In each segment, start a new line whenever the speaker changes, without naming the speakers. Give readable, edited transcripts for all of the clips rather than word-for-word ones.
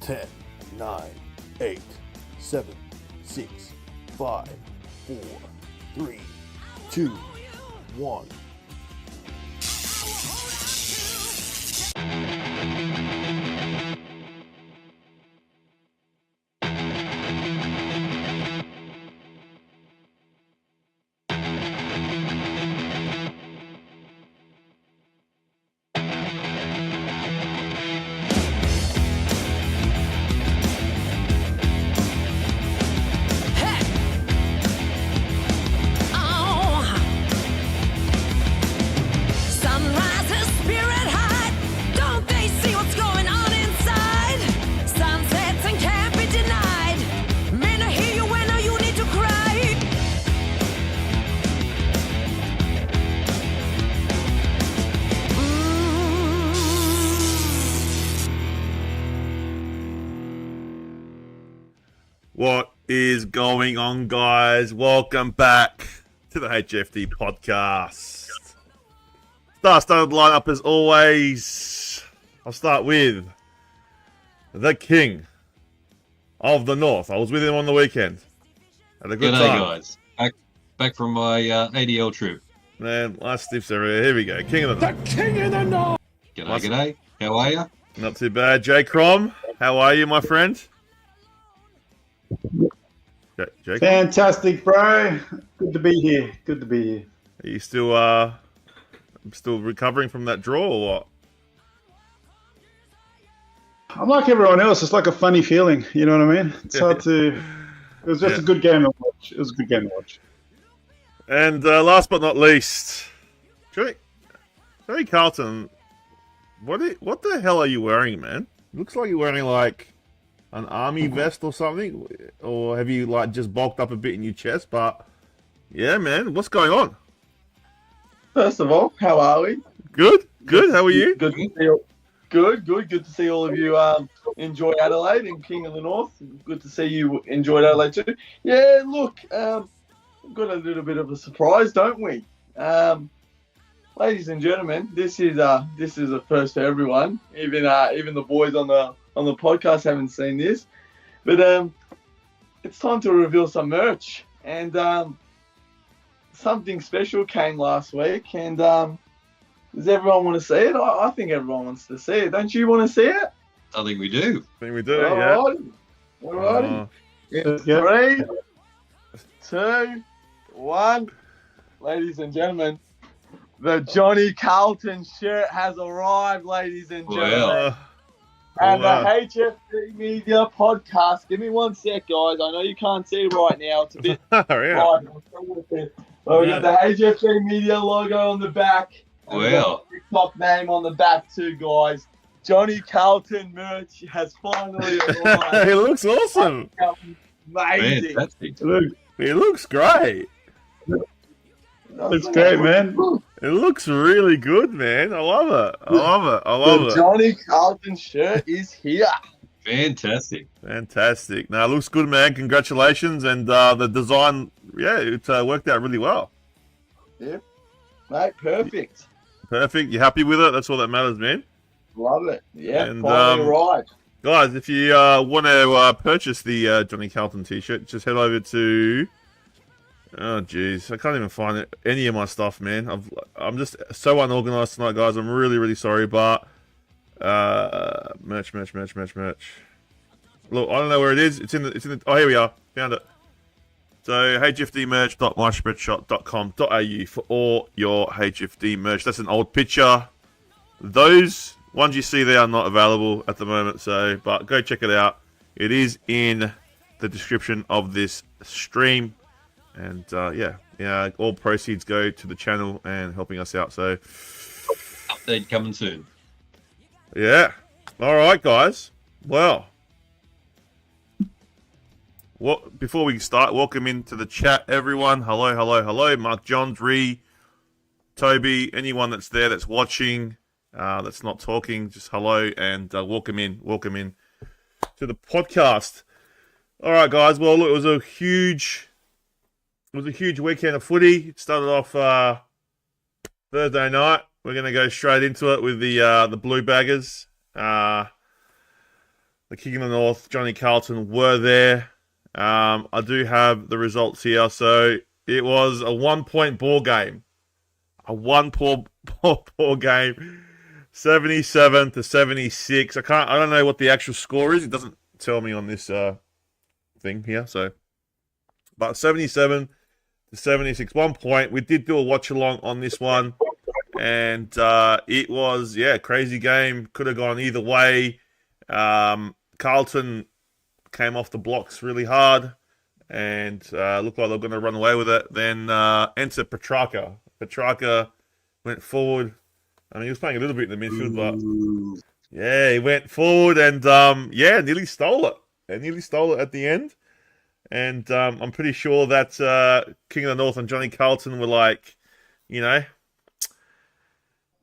10, 9, 8, 7, 6, 5, 4, 3, 2, 1.
What is going on, guys? Welcome back to the HFD podcast. Star-studded lineup as always. I'll start with the King of the North. I was with him on the weekend. Had a good time.
G'day, guys. Back from my ADL trip.
Man, last stiffs everywhere. Here we go. King of the North.
The King of the North!
G'day. How are you?
Not too bad. CROM, how are you, my friend? Jake?
Fantastic, bro. Good to be here.
Are you still recovering from that draw or what?
I'm like everyone else. It's like a funny feeling. You know what I mean? It's hard to... It was just a good game to watch.
And last but not least, Joey Carlton, what the hell are you wearing, man? Looks like you're wearing like an army vest or something, or have you like just bulked up a bit in your chest? But yeah, man, what's going on?
First of all, how are we?
Good. How are you?
Good to see you. Good to see all of you enjoy Adelaide and King of the North. Good to see you enjoyed Adelaide too. Yeah, look, we've got a little bit of a surprise, don't we? Ladies and gentlemen, this is a first for everyone. Even the boys on the podcast haven't seen this, but it's time to reveal some merch, and something special came last week, and does everyone want to see it? I think everyone wants to see it. Don't you want to see it?
I think we do.
Yeah.
Alrighty. 3, 2, 1. Ladies and gentlemen, the Johnny Carlton shirt has arrived, ladies and gentlemen.
Wow.
And the HFD Media podcast. Give me 1 sec, guys. I know you can't see right now. It's a bit bright. Well, we got the HFD Media logo on the back. And we got the TikTok name on the back too, guys. Johnny Carlton merch has finally arrived.
It looks awesome.
Amazing.
Fantastic.
It looks great.
It's great, man.
It looks really good, man. I love it.
The Johnny Carlton shirt is here.
Fantastic.
Now, it looks good, man. Congratulations. And the design, it worked out really well.
Yep. Mate, perfect.
You happy with it? That's all that matters, man.
Love it. Yeah,
And,
finally arrived.
Guys, if you want to purchase the Johnny Carlton t-shirt, just head over to... Oh, jeez. I can't even find any of my stuff, man. I'm just so unorganized tonight, guys. I'm really, really sorry, but... merch. Look, I don't know where it is. It's in the... Oh, here we are. Found it. So, hfdmerch.myspreadshop.com.au for all your HFD merch. That's an old picture. those ones you see there are not available at the moment. So, but go check it out. It is in the description of this stream. And yeah, all proceeds go to the channel and helping us out. So,
Update coming soon.
yeah. All right, guys. Well, before we start, welcome into the chat, everyone. Hello, hello, hello. Mark John, Ree, Toby, anyone that's there that's watching, that's not talking, just hello and welcome in to the podcast. All right, guys. Well, look, it was a huge weekend of footy. It started off Thursday night. We're going to go straight into it with the Blue Baggers. The King of the North, Johnny Carlton were there. I do have the results here. So it was a 1-point ball game. A 1-point game. 77-76. I don't know what the actual score is. It doesn't tell me on this thing here. So, but 77-76, 1 point. We did do a watch along on this one, and it was crazy game. Could have gone either way. Carlton came off the blocks really hard, and looked like they were going to run away with it. Then enter Petrarca. Petrarca went forward. I mean, he was playing a little bit in the midfield, but yeah, he went forward and nearly stole it. And nearly stole it at the end. And I'm pretty sure that King of the North and Johnny Carlton were like, I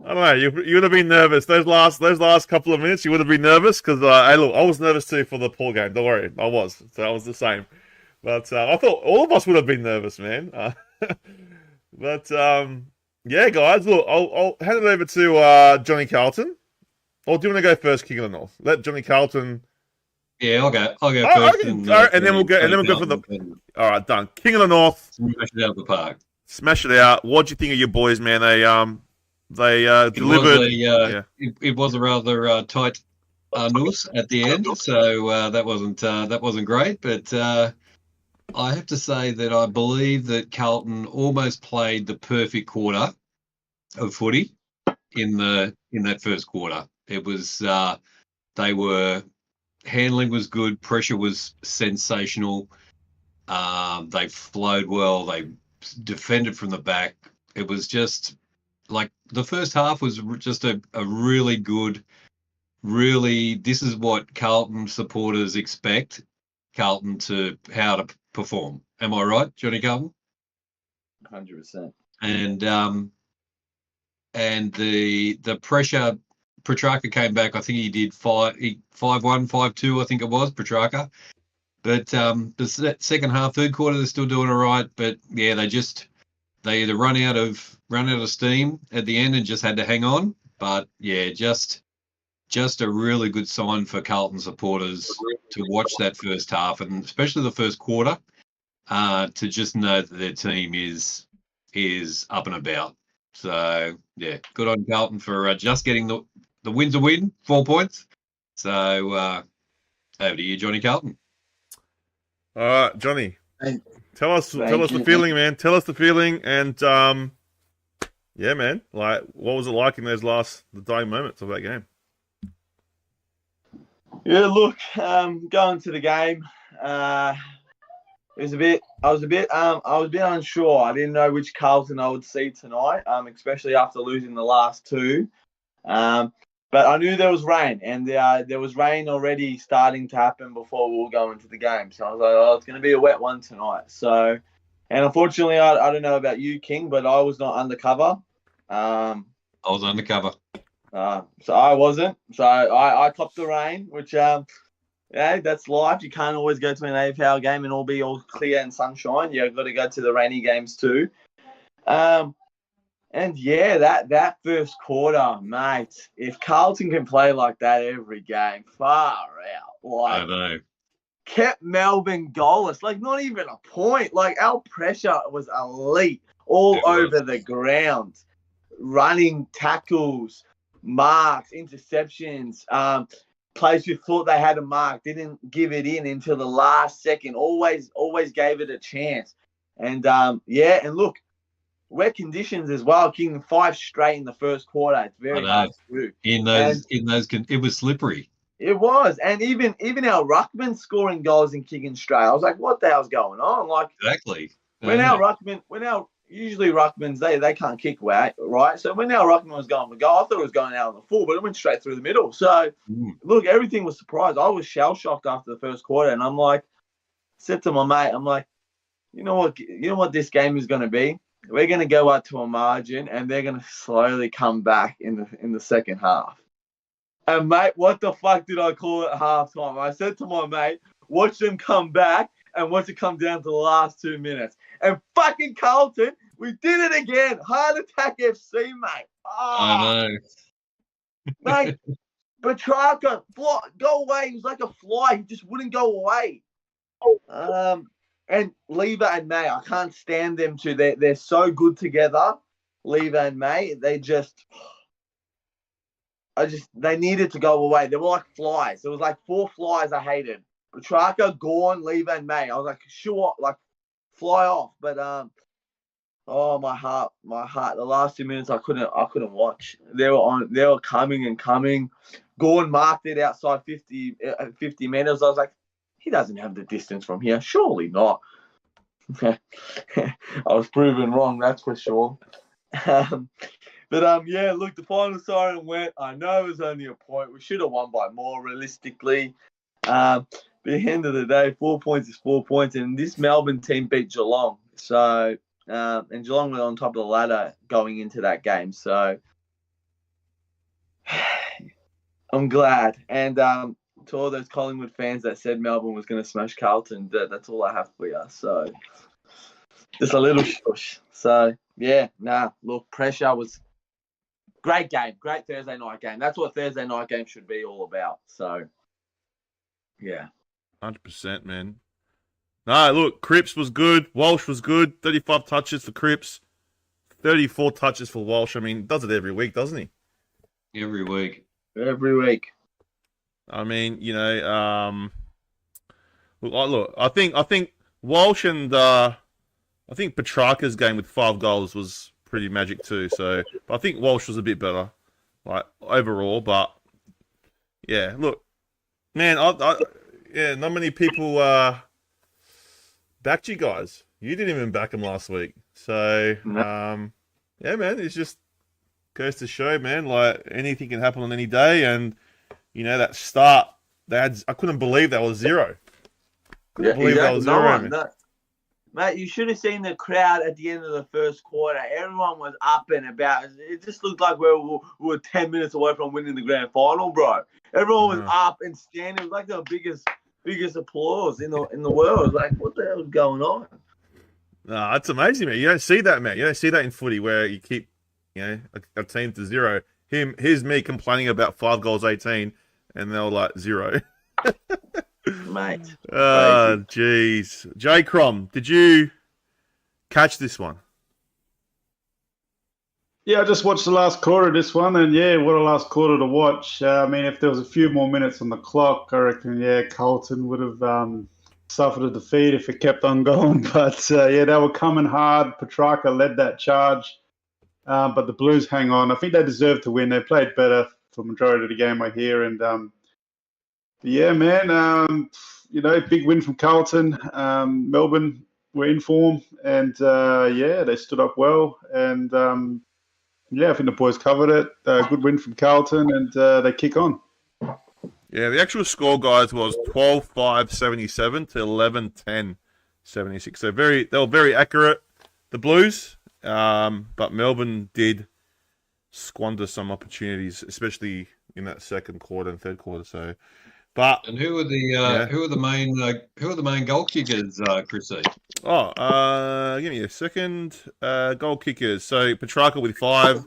don't know. You would have been nervous those last couple of minutes. You would have been nervous because I was nervous too for the pool game. Don't worry, I was. So I was the same. But I thought all of us would have been nervous, man. But yeah, guys. Look, I'll hand it over to Johnny Carlton. Or do you want to go first, King of the North? Let Johnny Carlton.
Yeah, I'll go
Okay.
first.
And then we'll go for the. All right, done. King of the North.
Smash it out of the park.
Smash it out. What do you think of your boys, man? They delivered.
It was a rather tight noose at the end, so that wasn't great. But I have to say that I believe that Carlton almost played the perfect quarter of footy in that first quarter. It was handling was good, pressure was sensational. They flowed well. They defended from the back. It was just like the first half was just a really good, this is what Carlton supporters expect Carlton how to perform. Am I right, Johnny Carlton?
100%.
And the pressure, Petrarca came back. I think he did 5-1, 5-2, I think it was, Petrarca. But the second half, third quarter, they're still doing all right. But yeah, they either run out of steam at the end and just had to hang on. But yeah, just a really good sign for Carlton supporters to watch that first half, and especially the first quarter, to just know that their team is up and about. So yeah, good on Carlton for just getting the win's a win, 4 points. So over to you, Johnny Carlton.
All right, Johnny. Tell us the
you,
feeling, man. Tell us the feeling, and yeah, man. Like, what was it like in those the dying moments of that game?
Yeah, look, going to the game, I was a bit unsure. I didn't know which Carlton I would see tonight, especially after losing the last two. But I knew there was rain, and there was rain already starting to happen before we were going to the game. So I was like, it's going to be a wet one tonight. So, and unfortunately, I don't know about you, King, but I was not undercover.
I was undercover.
So I wasn't. So I copped the rain, which, that's life. You can't always go to an AFL game and be all clear and sunshine. You've got to go to the rainy games too. And yeah, that first quarter, mate, if Carlton can play like that every game, far out. Like,
I know.
Kept Melbourne goalless, like not even a point. Like our pressure was elite all over the ground. Running tackles, marks, interceptions, plays we thought they had a mark, didn't give it in until the last second, always gave it a chance. And and look, wet conditions as well, kicking 5 straight in the first quarter. It's very hard to do.
It was slippery.
It was, and even our ruckman scoring goals and kicking straight. I was like, what the hell's going on? Like,
Exactly.
Usually ruckmans, they can't kick away, right? So when our ruckman was going for goal, I thought it was going out on the full, but it went straight through the middle. So look, everything was surprised. I was shell shocked after the first quarter, and I'm like, said to my mate, I'm like, you know what this game is going to be? We're going to go out to a margin, and they're going to slowly come back in the second half. And mate, what the fuck did I call at halftime? I said to my mate, watch them come back and watch it come down to the last 2 minutes. And fucking Carlton, we did it again. Heart Attack FC, mate.
I know.
Mate, Petrarca, go away. He was like a fly. He just wouldn't go away. And Lever and May, I can't stand them two. They're so good together, Lever and May. They needed to go away. They were like flies. There was like 4 flies I hated. Petrarca, Gorn, Lever, and May. I was like, sure, like fly off. But my heart. The last 2 minutes I couldn't watch. They were coming and coming. Gorn marked it outside 50 meters. I was like, he doesn't have the distance from here. Surely not. I was proven wrong, that's for sure. But look, the final siren went. I know it was only a point. We should have won by more, realistically. But at the end of the day, 4 points is 4 points, and this Melbourne team beat Geelong. So, and Geelong were on top of the ladder going into that game. So, I'm glad. And to all those Collingwood fans that said Melbourne was going to smash Carlton, that's all I have for you. So, just a little shush. So, look, pressure was great game. Great Thursday night game. That's what Thursday night games should be all about. So, yeah.
100%, man. No, look, Cripps was good. Walsh was good. 35 touches for Cripps. 34 touches for Walsh. I mean, does it every week, doesn't he?
Every week.
I mean, look, I think Walsh and I think Petrarca's game with 5 goals was pretty magic too. So, but I think Walsh was a bit better, like overall. But yeah, look, man, not many people backed you guys. You didn't even back them last week. So, yeah, man, it's just goes to show, man, like anything can happen on any day. And that start, I couldn't believe that was 0. Couldn't believe that was 0, man.
No. Mate, you should have seen the crowd at the end of the first quarter. Everyone was up and about. It just looked like we were 10 minutes away from winning the grand final, bro. Everyone was up and standing. It was like the biggest applause in the world. It was like, what the hell is going on?
No, that's amazing, man. You don't see that, man. You don't see that in footy where you keep, a team to 0. Here's me complaining about 5 goals, 18, and they're like 0.
Mate.
Oh, jeez. CROM, did you catch this one?
Yeah, I just watched the last quarter of this one, and what a last quarter to watch. I mean, if there was a few more minutes on the clock, I reckon, Carlton would have suffered a defeat if it kept on going. But, they were coming hard. Petrarca led that charge, but the Blues hang on. I think they deserved to win. They played better for the majority of the game, I hear, and yeah, man, big win from Carlton. Melbourne were in form, and they stood up well. And I think the boys covered it. Good win from Carlton, and they kick on.
Yeah, the actual score, guys, was 12-5-77 to 11-10-76. So they were very accurate, the Blues, but Melbourne did squander some opportunities, especially in that second quarter and third quarter. So.
And who are the main goal kickers, Chrissy?
Give me a second. Goal kickers. So Petrarca with 5.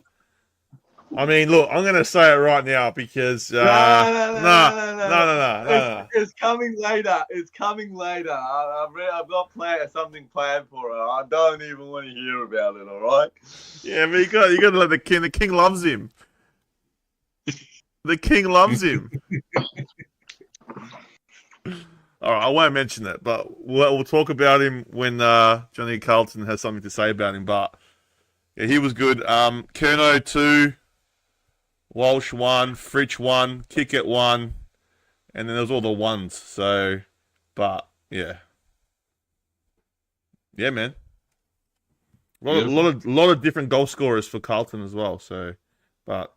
I mean, look, I'm going to say it right now because no.
It's coming later. I've got something planned for it. I don't even want to hear about it. All right.
Yeah, but you got to let the king. The king loves him. The king loves him. All right, I won't mention that, but we'll talk about him when Johnny Carlton has something to say about him. But Yeah, he was good. Kerno 2, Walsh 1, Fritsch 1, Kickett 1, and then there was all the ones. So, but yeah, yeah, man. A lot of different goal scorers for Carlton as well. So, but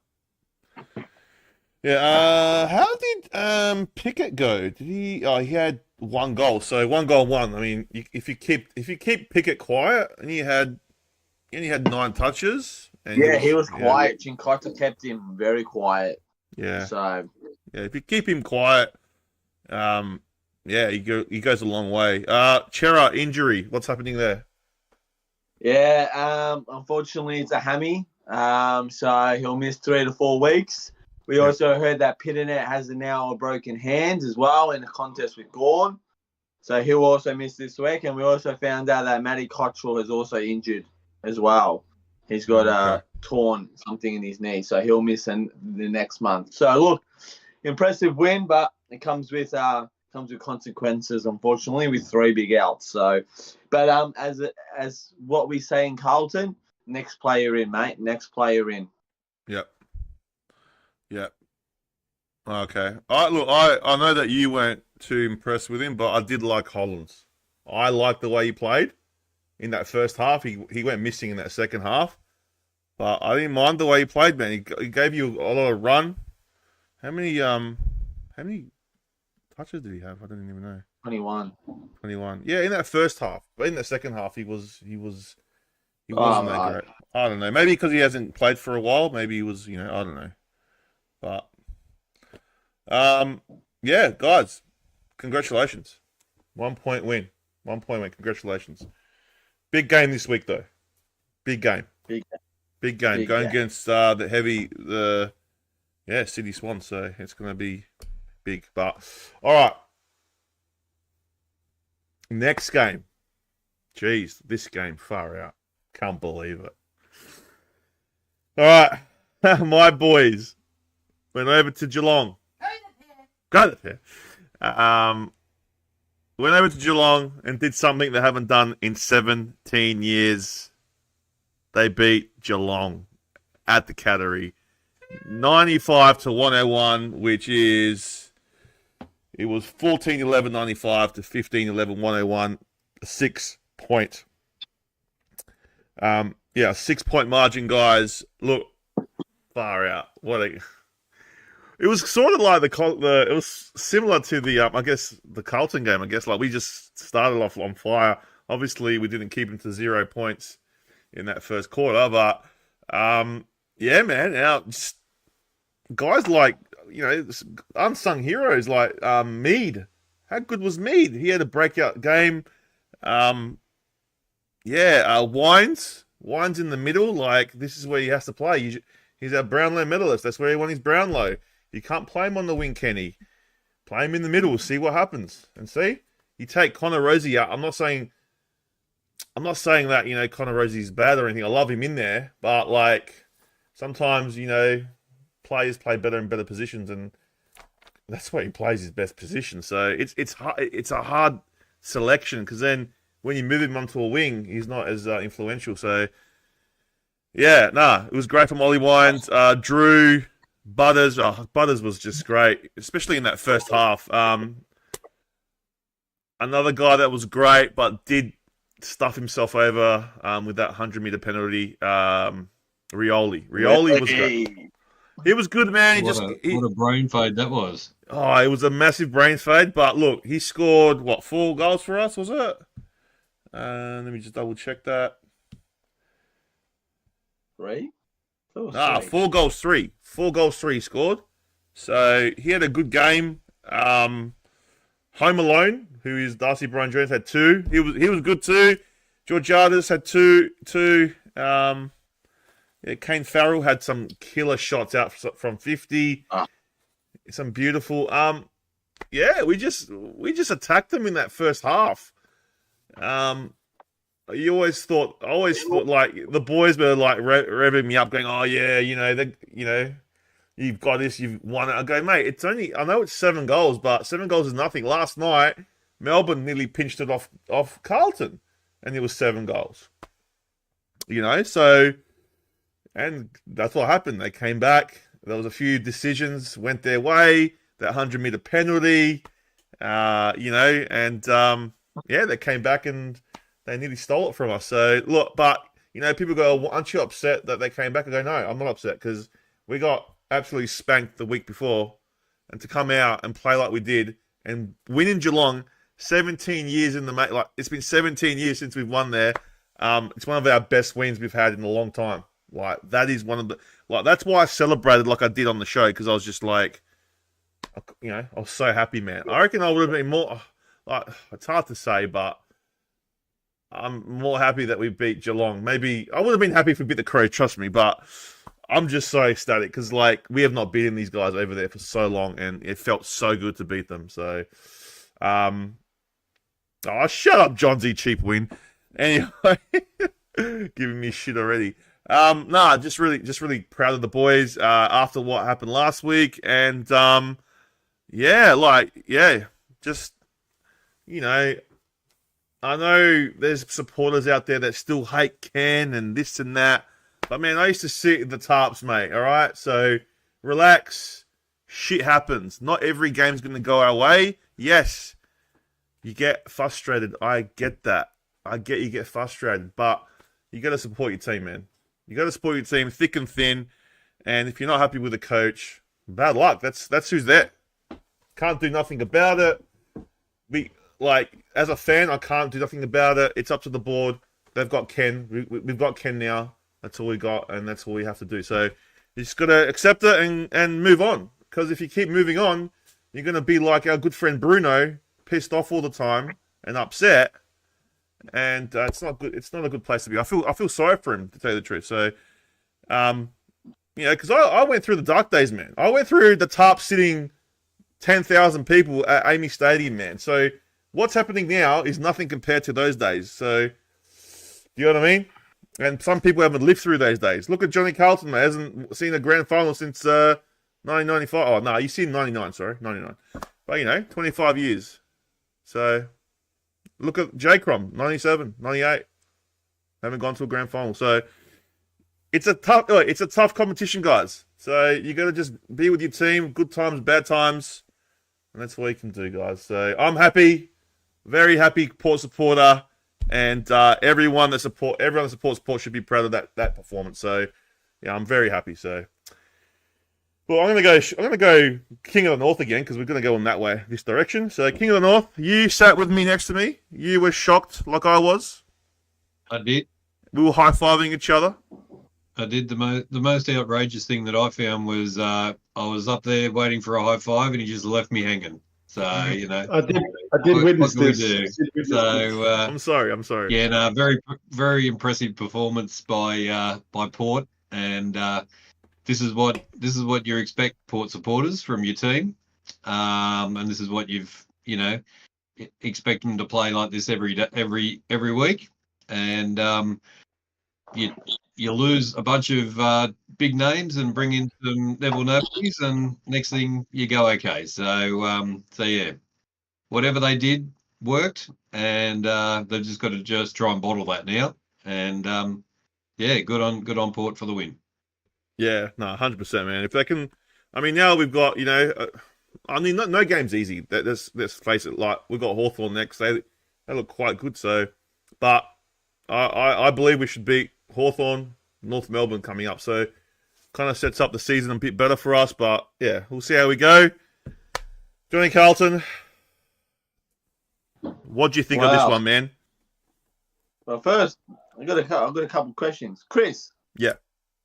yeah. How did Pickett go? Did he? Oh, he had 1 goal. So 1 goal, 1. I mean, if you keep Pickett quiet, and he only had 9 touches. And
he was quiet. Chincotta kept him very quiet.
Yeah.
So
yeah, if you keep him quiet, he goes a long way. Chera injury. What's happening there?
yeah, unfortunately it's a hammy. So he'll miss 3 to 4 weeks. We also heard that Pitternet has now a broken hand as well in a contest with Gorn. So he'll also miss this week. And we also found out that Matty Cottrell is also injured as well. He's got torn something in his knee. So he'll miss the next month. So look, impressive win, but it comes with consequences, unfortunately, with 3 big outs. So, but as what we say in Carlton, next player in, mate. Next player in.
Yep. Okay. I know that you weren't too impressed with him, but I did like Hollins. I liked the way he played in that first half. He went missing in that second half, but I didn't mind the way he played, man. He gave you a lot of run. How many touches did he have? I don't even know.
21.
Yeah, in that first half, but in the second half, he wasn't that great. I don't know. Maybe because he hasn't played for a while. Maybe he was, I don't know. But yeah, guys, congratulations. 1 point win. 1 point win. Congratulations. Big game this week, though. Big game. Going against the City Swans. So it's going to be big. But all right. Next game. Jeez, this game, far out. Can't believe it. All right. My boys went over to Geelong. Go there. Went over to Geelong and did something they haven't done in 17 years. They beat Geelong at the Cattery. 95 to 101, which is... It was 14-11-95 to 15-11-101. A 6-point. 6-point margin, guys. Look, far out. It was sort of like it was similar to the Carlton game. I guess like we just started off on fire. Obviously, we didn't keep them to 0 points in that first quarter, but yeah, man. Now, just guys like unsung heroes like Mead. How good was Mead? He had a breakout game. Wines in the middle. Like this is where he has to play. He's our Brownlow medalist. That's where he won his Brownlow. You can't play him on the wing, Kenny. Play him in the middle. See what happens. And see, you take Connor Rosie out. I'm not saying that Connor Rosie's bad or anything. I love him in there, but like sometimes players play better in better positions, and that's where he plays his best position. So it's a hard selection because then when you move him onto a wing, he's not as influential. So yeah, it was great from Ollie Wines, Drew. Butters was just great, especially in that first half. Another guy that was great, but did stuff himself over with that 100-meter penalty. Rioli was great. He was good, man. What
a brain fade that was.
Oh, it was a massive brain fade. But look, he scored 4 goals for us, was it? Let me just double check that.
3?
4 goals, 3. 4 goals, 3 he scored. So he had a good game. Home Alone, who is Darcy Bryan Jones, had 2. He was good too. Georgiades had 2. Kane Farrell had some killer shots out from 50. Some beautiful. We just attacked them in that first half. I always thought like the boys were like revving me up, going, "Oh yeah, you've got this, you've won it." I go, mate, I know it's 7 goals, but 7 goals is nothing. Last night, Melbourne nearly pinched it off Carlton, and it was 7 goals. So And that's what happened. They came back. There was a few decisions went their way. That 100-meter penalty, they came back and they nearly stole it from us. So, look, but, people go, aren't you upset that they came back? I go, no, I'm not upset because we got absolutely spanked the week before. And to come out and play like we did and win in Geelong, 17 years in the it's been 17 years since we've won there. It's one of our best wins we've had in a long time. Like, that is one of the, that's why I celebrated like I did on the show, because I was just like, I was so happy, man. I reckon I would have been more, it's hard to say, but I'm more happy that we beat Geelong. Maybe I would have been happy if we beat the Crows, trust me, but I'm just so ecstatic because, we have not beaten these guys over there for so long, and it felt so good to beat them. So, shut up, Johnsy, cheap win. Anyway, giving me shit already. Just really proud of the boys after what happened last week, and I know there's supporters out there that still hate Ken and this and that, but man, I used to sit in the tarps, mate. All right, so relax. Shit happens. Not every game's going to go our way. Yes, you get frustrated. I get that. I get you get frustrated, but you got to support your team, man. You got to support your team, thick and thin. And if you're not happy with the coach, bad luck. That's who's there. Can't do nothing about it. As a fan, I can't do nothing about it. It's up to the board. They've got Ken. We've got Ken now. That's all we got, and that's all we have to do. So you just got to accept it and move on. Because if you keep moving on, you're going to be like our good friend Bruno, pissed off all the time and upset. And it's not good. It's not a good place to be. I feel sorry for him, to tell you the truth. So, because I went through the dark days, man. I went through the tarp sitting 10,000 people at Amy Stadium, man. So what's happening now is nothing compared to those days. So, you know what I mean? And some people haven't lived through those days. Look at Johnny Carlton, man. Hasn't seen a grand final since 1995. Oh, no, you've seen 99, sorry. 99. But, 25 years. So, look at CROM, 97, 98. Haven't gone to a grand final. So, it's a tough competition, guys. So, you got to just be with your team. Good times, bad times. And that's all you can do, guys. So, I'm happy. Very happy Port supporter. And everyone that supports Port should be proud of that performance. So, yeah, I'm very happy. So, well, I'm gonna go King of the North again because we're gonna go in that way, this direction. So, King of the North, you sat with me next to me. You were shocked, like I was.
I did.
We were high fiving each other.
I did. The most outrageous thing that I found was I was up there waiting for a high five, and he just left me hanging. So
I did witness this.
So
I'm sorry.
Yeah, no, very very impressive performance by Port, and this is what you expect Port supporters from your team, and this is what you've expect them to play like this every week, and you lose a bunch of big names and bring in some Neville Nobodies, and next thing you go okay. So yeah, whatever they did worked, and they've just got to just try and bottle that now. And yeah, good on Port for the win.
Yeah, no, 100%, man. If they can, now we've got no game's easy. Let's face it. Like we've got Hawthorn next. They look quite good. So, but I believe we should beat Hawthorn, North Melbourne coming up. So, kind of sets up the season a bit better for us. But yeah, we'll see how we go. Johnny Carlton, what do you think of this one, man?
Well, first, I've got a couple of questions. Chris.
Yeah.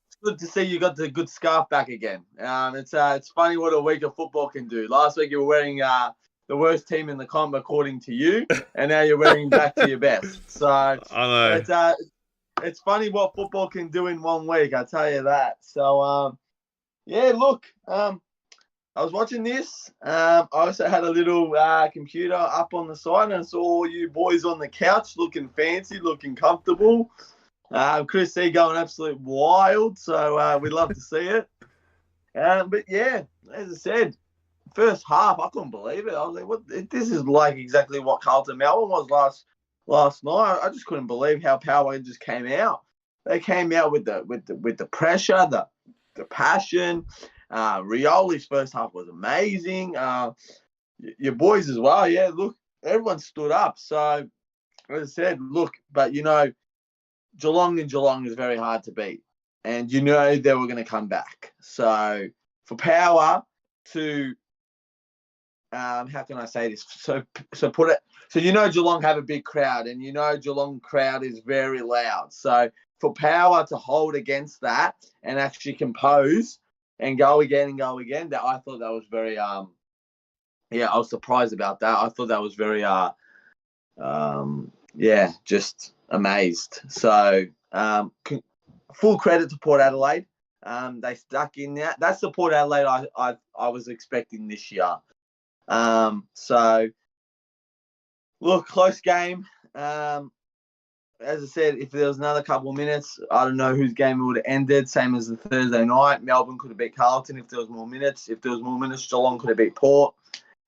It's good to see you got the good scarf back again. It's funny what a week of football can do. Last week you were wearing the worst team in the comp according to you, and now you're wearing back to your best. So
I know.
It's funny what football can do in 1 week. I tell you that. So yeah, look, I was watching this. I also had a little computer up on the side, and I saw all you boys on the couch looking fancy, looking comfortable. Chris C going absolute wild, so we'd love to see it. But yeah, as I said, first half, I couldn't believe it. I was like, "What? This is like exactly what Carlton Melbourne was last night." I just couldn't believe how Power just came out. They came out with the pressure, the passion. Rioli's first half was amazing. Your boys as well. Yeah, look, everyone stood up. So, as I said, look, but Geelong is very hard to beat. And they were going to come back. So, for Power to, how can I say this? So Geelong have a big crowd, and Geelong crowd is very loud. So, for Power to hold against that and actually compose and go again, that I thought that was very, I was surprised about that. I thought that was very, just amazed. So, full credit to Port Adelaide. They stuck in that. That's the Port Adelaide I was expecting this year. So, look, close game. As I said, if there was another couple of minutes, I don't know whose game it would have ended. Same as the Thursday night. Melbourne could have beat Carlton if there was more minutes. If there was more minutes, Geelong could have beat Port.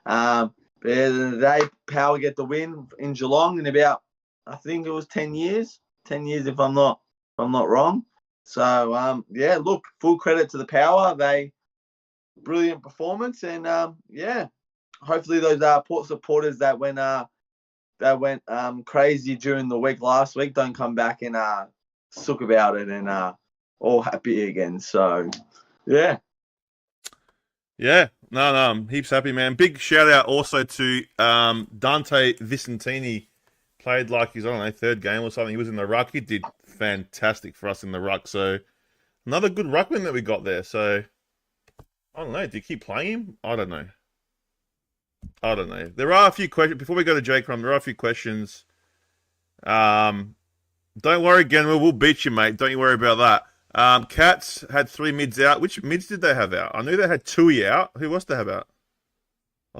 But at the end of the day, Power get the win in Geelong in about, I think it was 10 years. 10 years if I'm not wrong. So, look, full credit to the Power. Brilliant performance. And, hopefully those Port supporters that went crazy during the week last week don't come back and sook about it and all happy again. So, yeah.
Yeah, no, I'm heaps happy, man. Big shout out also to Dante Vicentini. Played like his, third game or something. He was in the ruck. He did fantastic for us in the ruck. So, another good ruckman that we got there. So, I don't know. Do you keep playing him? I don't know. There are a few questions. Before we go to JCROM, there are a few questions. Don't worry, again, we'll beat you, mate. Don't you worry about that. Cats had 3 mids out. Which mids did they have out? I knew they had Tui out. Who else did they have out?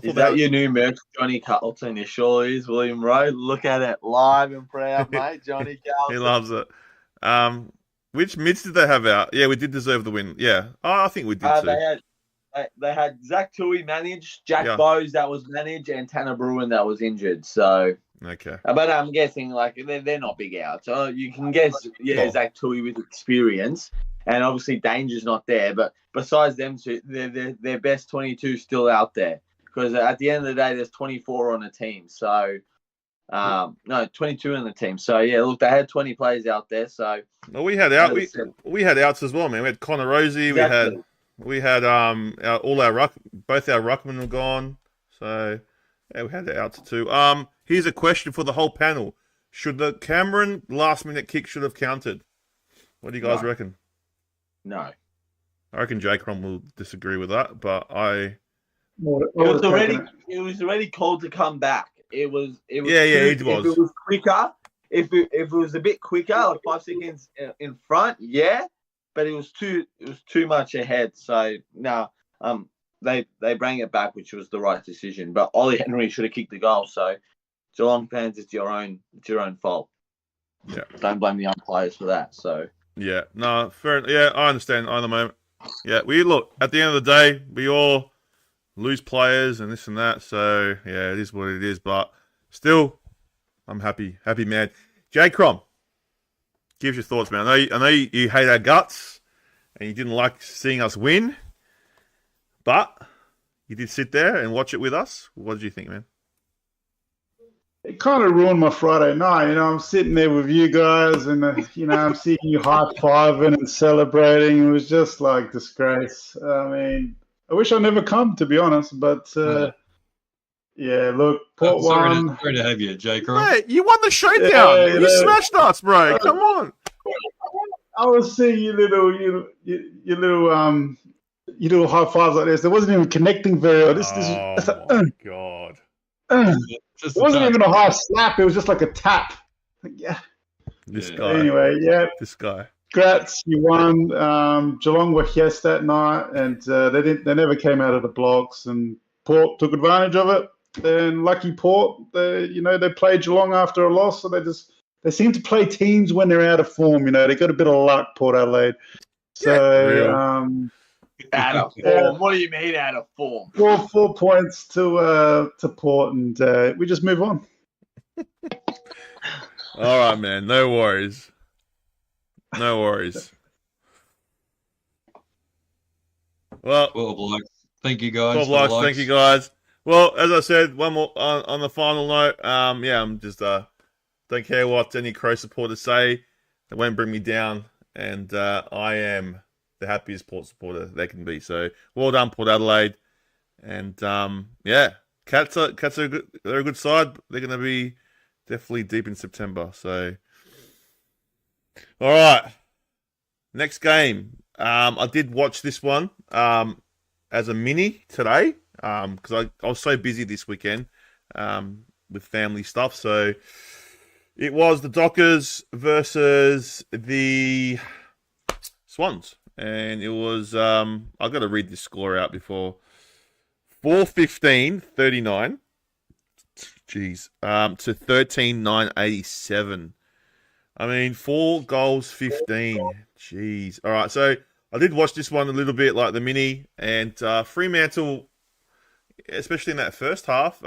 Is that your new merch, Johnny Carlton? It sure is, William Rowe. Look at it live and proud, mate. Johnny Carlton.
He loves it. Which mids did they have out? Yeah, we did deserve the win. Yeah. Oh, I think we did too.
They had Zach Tui managed, Jack Bowes that was managed, and Tanner Bruin that was injured. So,
okay.
But I'm guessing they're not big out. So you can guess, Zach Tui with experience, and obviously Danger's not there. But besides them two, their best 22 still out there. Because at the end of the day, there's 24 on the team. So, 22 on the team. So, look, they had 20 players out there. So,
well, we had outs as well, man. We had Connor Rosie.
Exactly.
We had both our ruckmen were gone. So, we had the outs too. Here's a question for the whole panel: should the Cameron last-minute kick should have counted? What do you guys reckon?
No.
I reckon JCROM will disagree with that, but
It was already called to come back. It was.
It was.
If it was quicker, if it was a bit quicker, like 5 seconds in front, but it was too much ahead. So they bring it back, which was the right decision. But Ollie Henry should have kicked the goal. So Geelong fans, it's your own fault.
Yeah.
Don't blame the umpires for that. So
fair. Yeah, I understand. At the moment, we look at the end of the day, we all lose players and this and that. So it is what it is. But still, I'm happy, man. JCROM, give your thoughts, man. I know you hate our guts and you didn't like seeing us win, but you did sit there and watch it with us. What did you think, man?
It kind of ruined my Friday night. I'm sitting there with you guys and, I'm seeing you high-fiving and celebrating. It was just like disgrace. I mean, I wish I never come, to be honest, but look, Port won.
Sorry to have you, JCROM.
Mate, you won the showdown. You smashed us, bro. Come on.
I was seeing your little high fives like this. There wasn't even connecting very well.
My God.
It wasn't even a high slap. It was just like a tap.
This guy.
Anyway,
This guy.
Congrats, you won. Geelong were yes that night, and they never came out of the blocks. And Port took advantage of it. And lucky Port, they played Geelong after a loss, so they seem to play teams when they're out of form. They got a bit of luck, Port Adelaide. So
out of form. What do you mean out of form?
4 points to Port, and we just move on.
All right, man. No worries. No worries. Well,
12 likes. Thank you, guys.
12
for the
likes. Thank you, guys. Well, as I said, one more on the final note. I'm just don't care what any Crow supporters say. It won't bring me down, and I am the happiest Port supporter they can be. So well done, Port Adelaide. And Cats are good. They're a good side. They're going to be definitely deep in September. So all right, next game. I did watch this one as a mini today because I was so busy this weekend with family stuff. So it was the Dockers versus the Swans. And it was, I've got to read this score out before. 4-15-39. Jeez. To 13-9-87. I mean, 4 goals, 15. Jeez. All right, so I did watch this one a little bit like the mini. And Fremantle, especially in that first half,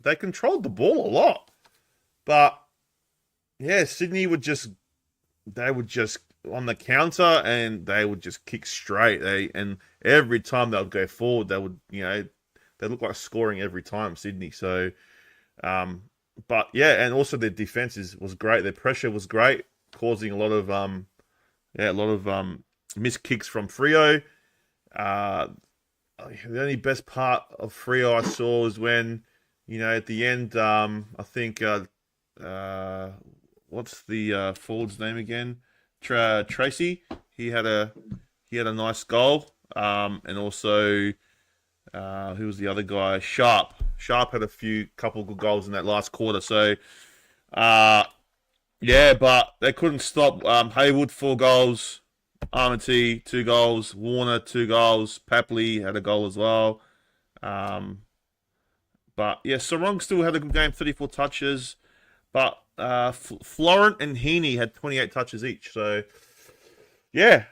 they controlled the ball a lot. But, yeah, Sydney would just on the counter and they would just kick straight. And every time they would go forward, they would, they look like scoring every time, Sydney. So, but yeah, and also their defense was great. Their pressure was great, causing a lot of missed kicks from Freo. The only best part of Freo I saw was when, at the end, I think what's the forward's name again? Tracy. He had a nice goal. And also who was the other guy? Sharp had a couple good goals in that last quarter. So but they couldn't stop. Haywood 4 goals, Armity 2 goals, Warner 2 goals, Papley had a goal as well. But yeah, Sarong still had a good game, 34 touches. But Florent and Heaney had 28 touches each. So, yeah,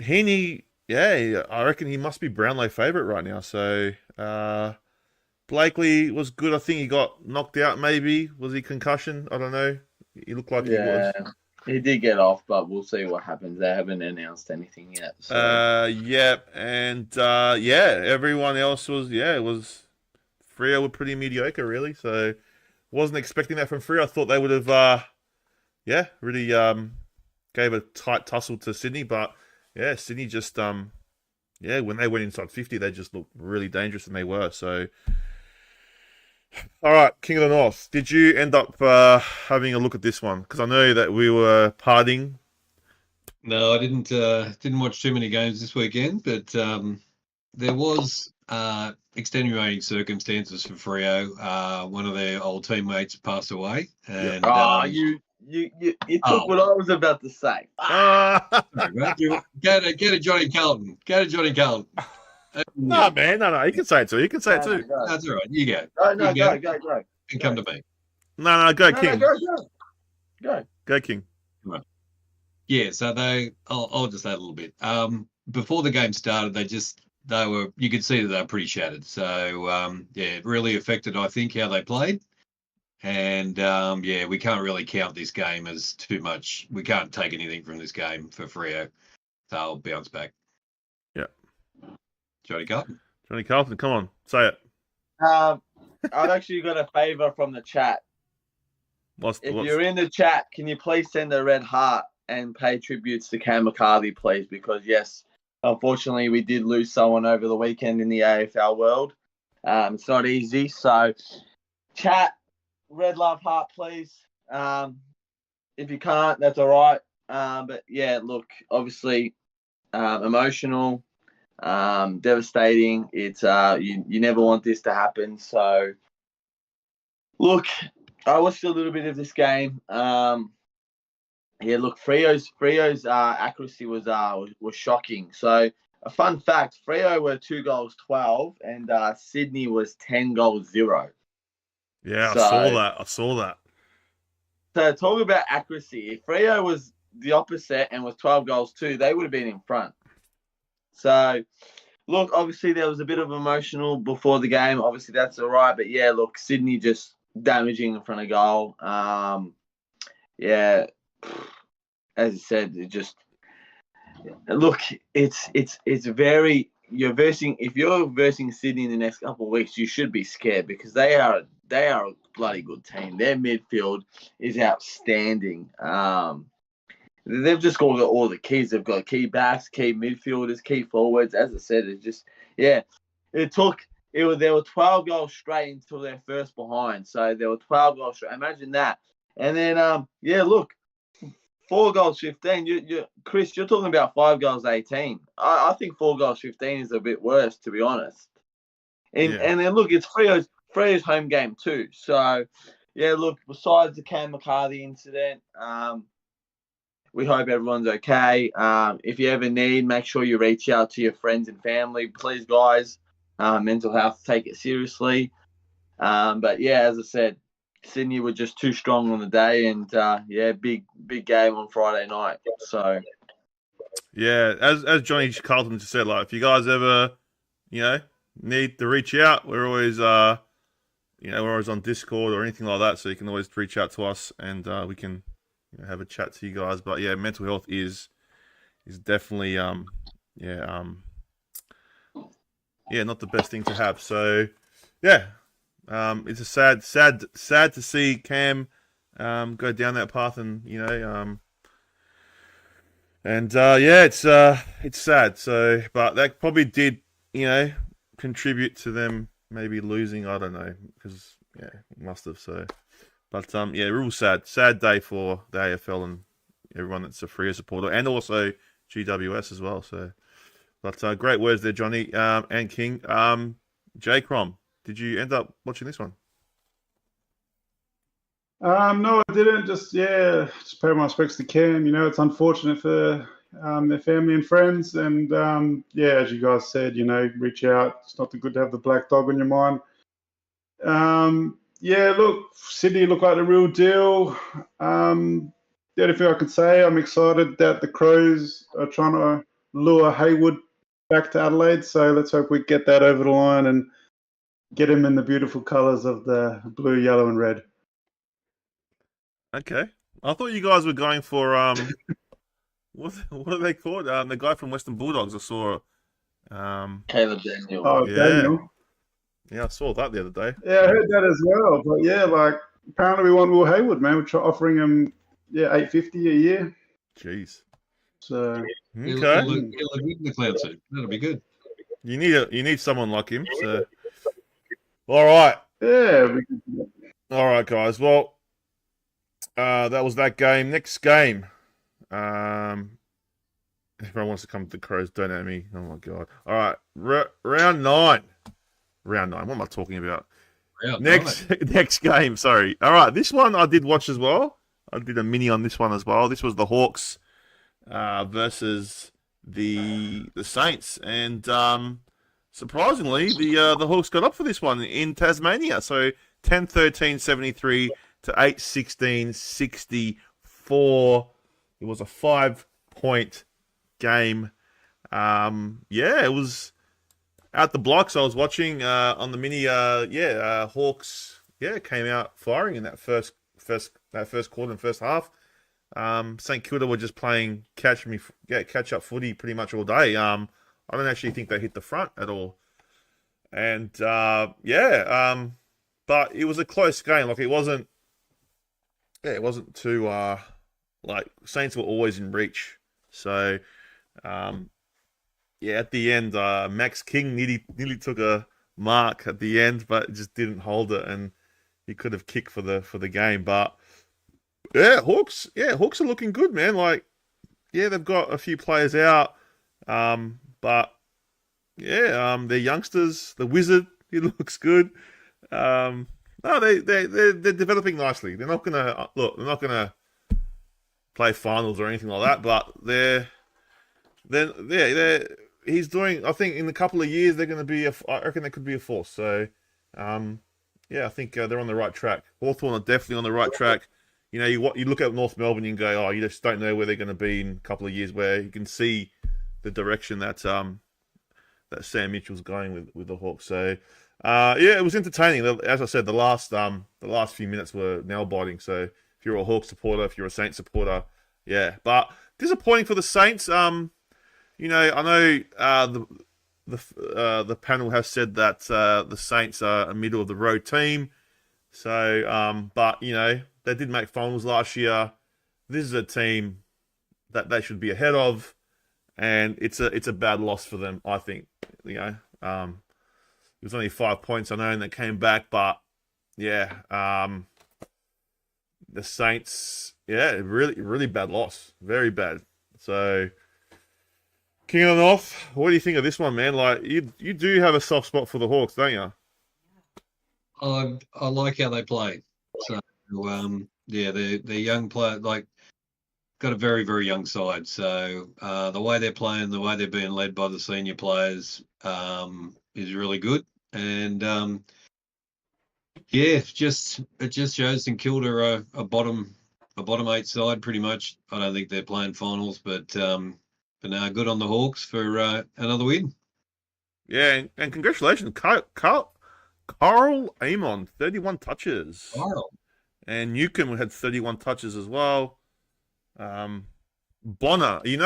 Heaney, I reckon he must be Brownlow favourite right now. So, Blakely was good. I think he got knocked out maybe. Was he concussion? I don't know. He looked like he was.
He did get off, but we'll see what happens. They haven't announced anything yet. So.
Everyone else was, Freo were pretty mediocre, really. So, wasn't expecting that from Freo. I thought they would have, really gave a tight tussle to Sydney. But, yeah, Sydney just, when they went inside 50, they just looked really dangerous, and they were. So, all right, King of the North. Did you end up having a look at this one? Because I know that we were partying.
No, I didn't watch too many games this weekend, but there was extenuating circumstances for Freo. One of their old teammates passed away, and
you took what I was about to say.
Go to Johnny Carlton. Go to Johnny Carlton.
No, man, no. You can say it too. You can say it too.
No.
That's all right. You go.
Go.
And come to me.
No, go, King.
Go,
King.
Come on. Yeah, so I'll just add a little bit. Before the game started, you could see that they were pretty shattered. So, it really affected, I think, how they played. And, we can't really count this game as too much. We can't take anything from this game for Freo. They'll bounce back.
Yeah.
Johnny Carlton,
come on, say it.
I've actually got a favour from the chat. If you're in the chat, can you please send a red heart and pay tributes to Cam McCarthy, please? Because, yes, unfortunately, we did lose someone over the weekend in the AFL world. It's not easy. So, chat, red love heart, please. If you can't, that's all right. But, yeah, look, obviously, emotional, devastating. It's you never want this to happen. So, look, I watched a little bit of this game. Freo's accuracy was shocking. So, a fun fact: Freo were 2 goals 12, and Sydney was 10 goals 0.
Yeah,
so,
I saw that.
So, talk about accuracy. If Freo was the opposite and was 12 goals 2, they would have been in front. So, look, obviously there was a bit of emotional before the game. Obviously that's all right. But, yeah, look, Sydney just damaging in front of goal. As I said, look, it's very. If you're versing Sydney in the next couple of weeks, you should be scared because they are a bloody good team. Their midfield is outstanding. They've just got all the keys. They've got key backs, key midfielders, key forwards. As I said, it's just there were 12 goals straight until their first behind. So there were 12 goals straight. Imagine that. And then look, 4 goals 15. Chris, you're talking about 5 goals 18. I think 4 goals 15 is a bit worse, to be honest. And then look, it's Freo's home game too. So yeah, look, besides the Cam McCarthy incident, we hope everyone's okay. If you ever need, make sure you reach out to your friends and family. Please, guys, mental health, take it seriously. But yeah, as I said, Sydney were just too strong on the day, and big game on Friday night. So
yeah, as Johnny Carlton just said, like if you guys ever, need to reach out, we're always we're always on Discord or anything like that, so you can always reach out to us and we can have a chat to you guys. But yeah, mental health is definitely not the best thing to have. So yeah. It's a sad to see Cam go down that path, and it's sad. So, but that probably did contribute to them maybe losing. I don't know, because it must have. So, but real sad day for the AFL and everyone that's a Freo supporter, and also GWS as well. So, but great words there, Johnny and King. CROM. Did you end up watching this one?
No, I didn't. Just pay my respects to Cam. It's unfortunate for their family and friends. And as you guys said, reach out. It's not good to have the black dog on your mind. Look, Sydney look like the real deal. The only thing I can say, I'm excited that the Crows are trying to lure Hayward back to Adelaide. So let's hope we get that over the line and get him in the beautiful colours of the blue, yellow, and red.
Okay. I thought you guys were going for what are they called? The guy from Western Bulldogs. I saw.
Caleb Daniel.
Oh,
yeah.
Daniel.
Yeah, I saw that the other day.
Yeah, I heard that as well. But apparently we want Will Hayward, man. We're offering him $850 a year.
Jeez.
So
okay.
He'll look good in the cloud suit. That'll be good.
You need someone like him. So. All right.
Yeah.
All right, guys. Well, that was that game. Next game. Everyone wants to come to the Crows. Don't at me. Oh, my God. All right. Round 9. Round 9. What am I talking about? Next game. Sorry. All right. This one I did watch as well. I did a mini on this one as well. This was the Hawks versus the Saints. And surprisingly, the Hawks got up for this one in Tasmania. So 10-13-73 to 8-16-64. It was a 5-point game. It was out the blocks. I was watching on the mini. Hawks came out firing in that first quarter and first half. St Kilda were just playing catch up footy pretty much all day. I don't actually think they hit the front at all. And but it was a close game. Like it wasn't too Saints were always in reach. So at the end, Max King nearly took a mark at the end, but just didn't hold it, and he could have kicked for the game. But Hawks are looking good, man. They've got a few players out, but their youngsters, the Wizard, he looks good. They're developing nicely. They're not gonna play finals or anything like that, but he's doing. I think in a couple of years they're going to be. I reckon they could be a force. So, I think they're on the right track. Hawthorn are definitely on the right track. You look at North Melbourne and go, oh, you just don't know where they're going to be in a couple of years. Where you can see the direction that Sam Mitchell's going with the Hawks. So, it was entertaining. As I said, the last few minutes were nail biting. So if you're a Hawks supporter, if you're a Saints supporter, but disappointing for the Saints. I know the panel has said that the Saints are a middle of the road team. So, but they did make finals last year. This is a team that they should be ahead of, and it's a bad loss for them. I think. It was only 5 points, I know, and they came back, but yeah, the Saints, really, really bad loss, very bad. So, King of the North, what do you think of this one, man? Like, you do have a soft spot for the Hawks, don't you?
I like how they play. So they're young player, like got a very, very young side. So the way they're playing, the way they're being led by the senior players is really good. And it just shows St Kilda are a bottom 8 side pretty much. I don't think they're playing finals, but now good on the Hawks for another win.
Yeah, and congratulations, Carl Amon, 31 touches.
Carl.
And Newcomb had 31 touches as well. Bonner, you're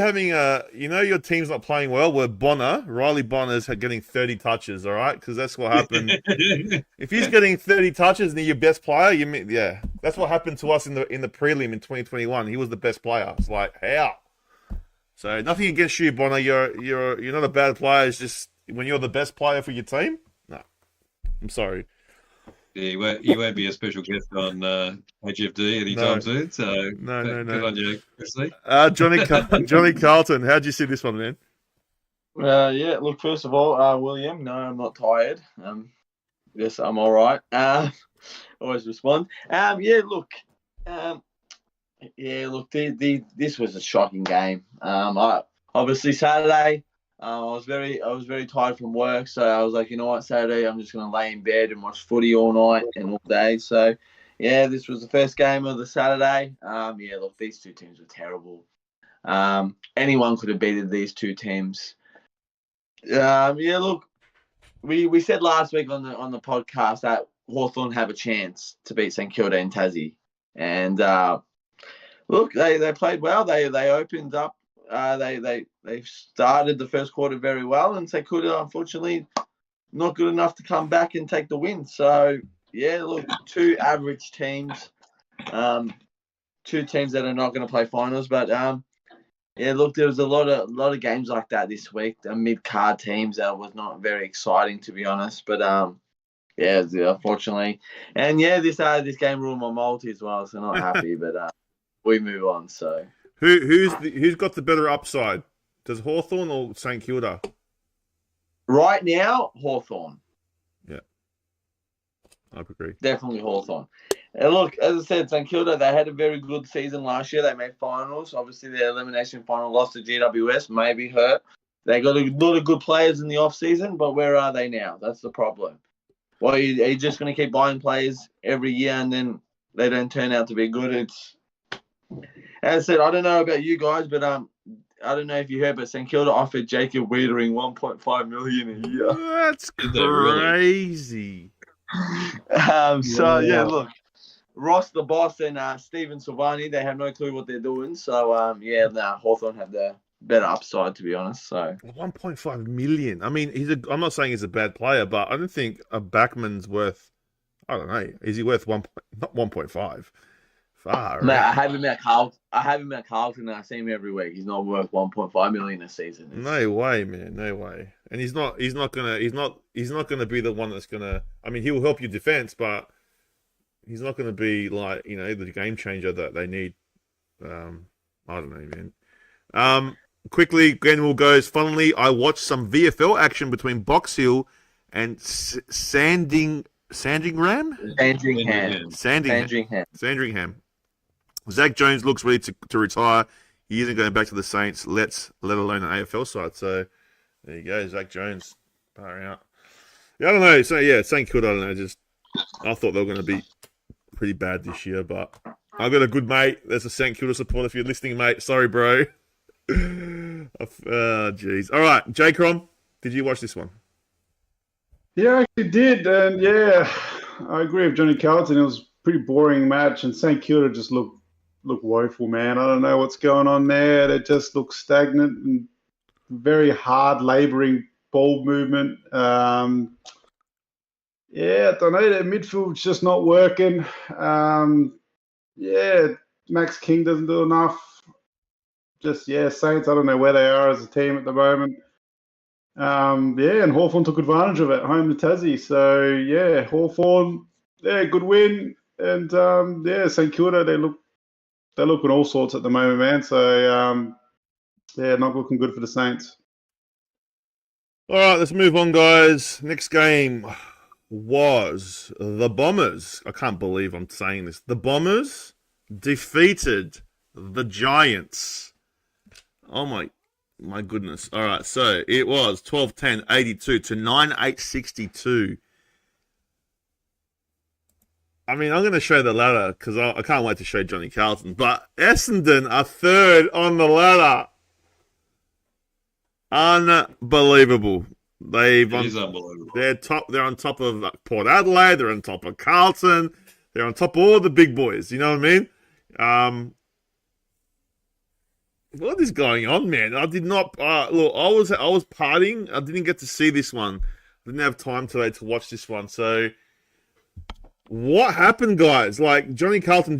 having your team's not playing well. Where Riley Bonner's getting 30 touches, all right? Because that's what happened. If he's getting 30 touches and he's your best player, that's what happened to us in the prelim in 2021. He was the best player. It's like, how? So nothing against you, Bonner. You're not a bad player. It's just when you're the best player for your team. No, I'm sorry.
Yeah, you won't be a special guest on HFD anytime soon. So
no.
Good on you, Chrissy.
Johnny Carlton, how'd you see this one, man?
Look, first of all, William, no, I'm not tired. Yes, I'm all right. Always respond. This was a shocking game. Obviously Saturday, I was very tired from work, so I was like, you know what, Saturday I'm just gonna lay in bed and watch footy all night and all day. So this was the first game of the Saturday. These two teams were terrible. Anyone could have beaten these two teams. We said last week on the podcast that Hawthorn have a chance to beat St Kilda and Tassie, and they played well. They opened up. They started the first quarter very well, and St Kilda unfortunately not good enough to come back and take the win. So two average teams, two teams that are not going to play finals. But there was a lot of games like that this week. The mid-card teams that was not very exciting, to be honest. But unfortunately, and this game ruined my multi as well, so not happy. But we move on. So
who's got the better upside? Does Hawthorn or St Kilda?
Right now, Hawthorn.
Yeah, I agree.
Definitely Hawthorn. And look, as I said, St Kilda, they had a very good season last year. They made finals. Obviously, their elimination final loss to GWS maybe hurt. They got a lot of good players in the off-season, but where are they now? That's the problem. Well, are you just going to keep buying players every year and then they don't turn out to be good? As I said, I don't know about you guys, but I don't know if you heard, but St Kilda offered Jacob Wiedering $1.5 million a year.
That's crazy.
Look, Ross the boss and Stephen Silvani, they have no clue what they're doing. So Hawthorn have the better upside, to be honest. So
1.5 million. I mean, I'm not saying he's a bad player, but I don't think a backman's worth. I don't know. Is he worth not 1.5? Far.
No, I have him at Carlton. And I see him every week. He's not worth 1.5 million a season.
No way, man. No way. And he's not gonna be the one that's gonna. I mean, he will help your defense, but he's not gonna be like the game changer that they need. I don't know, man. Quickly, Glenville goes. Funnily, I watched some VFL action between Box Hill and Sandringham. Zach Jones looks ready to retire. He isn't going back to the Saints, let alone an AFL side. So there you go, Zach Jones. Far out. Yeah, I don't know. So St Kilda, I don't know. I thought they were going to be pretty bad this year, but I've got a good mate. There's a St Kilda supporter. If you're listening, mate, sorry, bro. Jeez. All right, CROM, did you watch this one?
Yeah, I actually did, and I agree with Johnny Carlton. It was a pretty boring match, and St Kilda just looked look woeful, man. I don't know what's going on there. They just look stagnant and very hard labouring ball movement. Yeah, I don't know. Their midfield's just not working. Yeah, Max King doesn't do enough. Saints, I don't know where they are as a team at the moment. And Hawthorn took advantage of it, home to Tassie. So, yeah, Hawthorn, good win. And, St Kilda, they're looking all sorts at the moment, man. So, not looking good for the Saints.
All right, let's move on, guys. Next game was the Bombers. I can't believe I'm saying this. The Bombers defeated the Giants. Oh, my goodness. All right, so it was 12-10-82 to 9-8-62. I mean, I'm going to show the ladder because I can't wait to show Johnny Carlton. But Essendon are third on the ladder. Unbelievable.
It is unbelievable.
They're on top of Port Adelaide. They're on top of Carlton. They're on top of all the big boys. You know what I mean? What is going on, man? I did not look. I was partying. I didn't get to see this one. I didn't have time today to watch this one. So, what happened, guys? Like Johnny Carlton,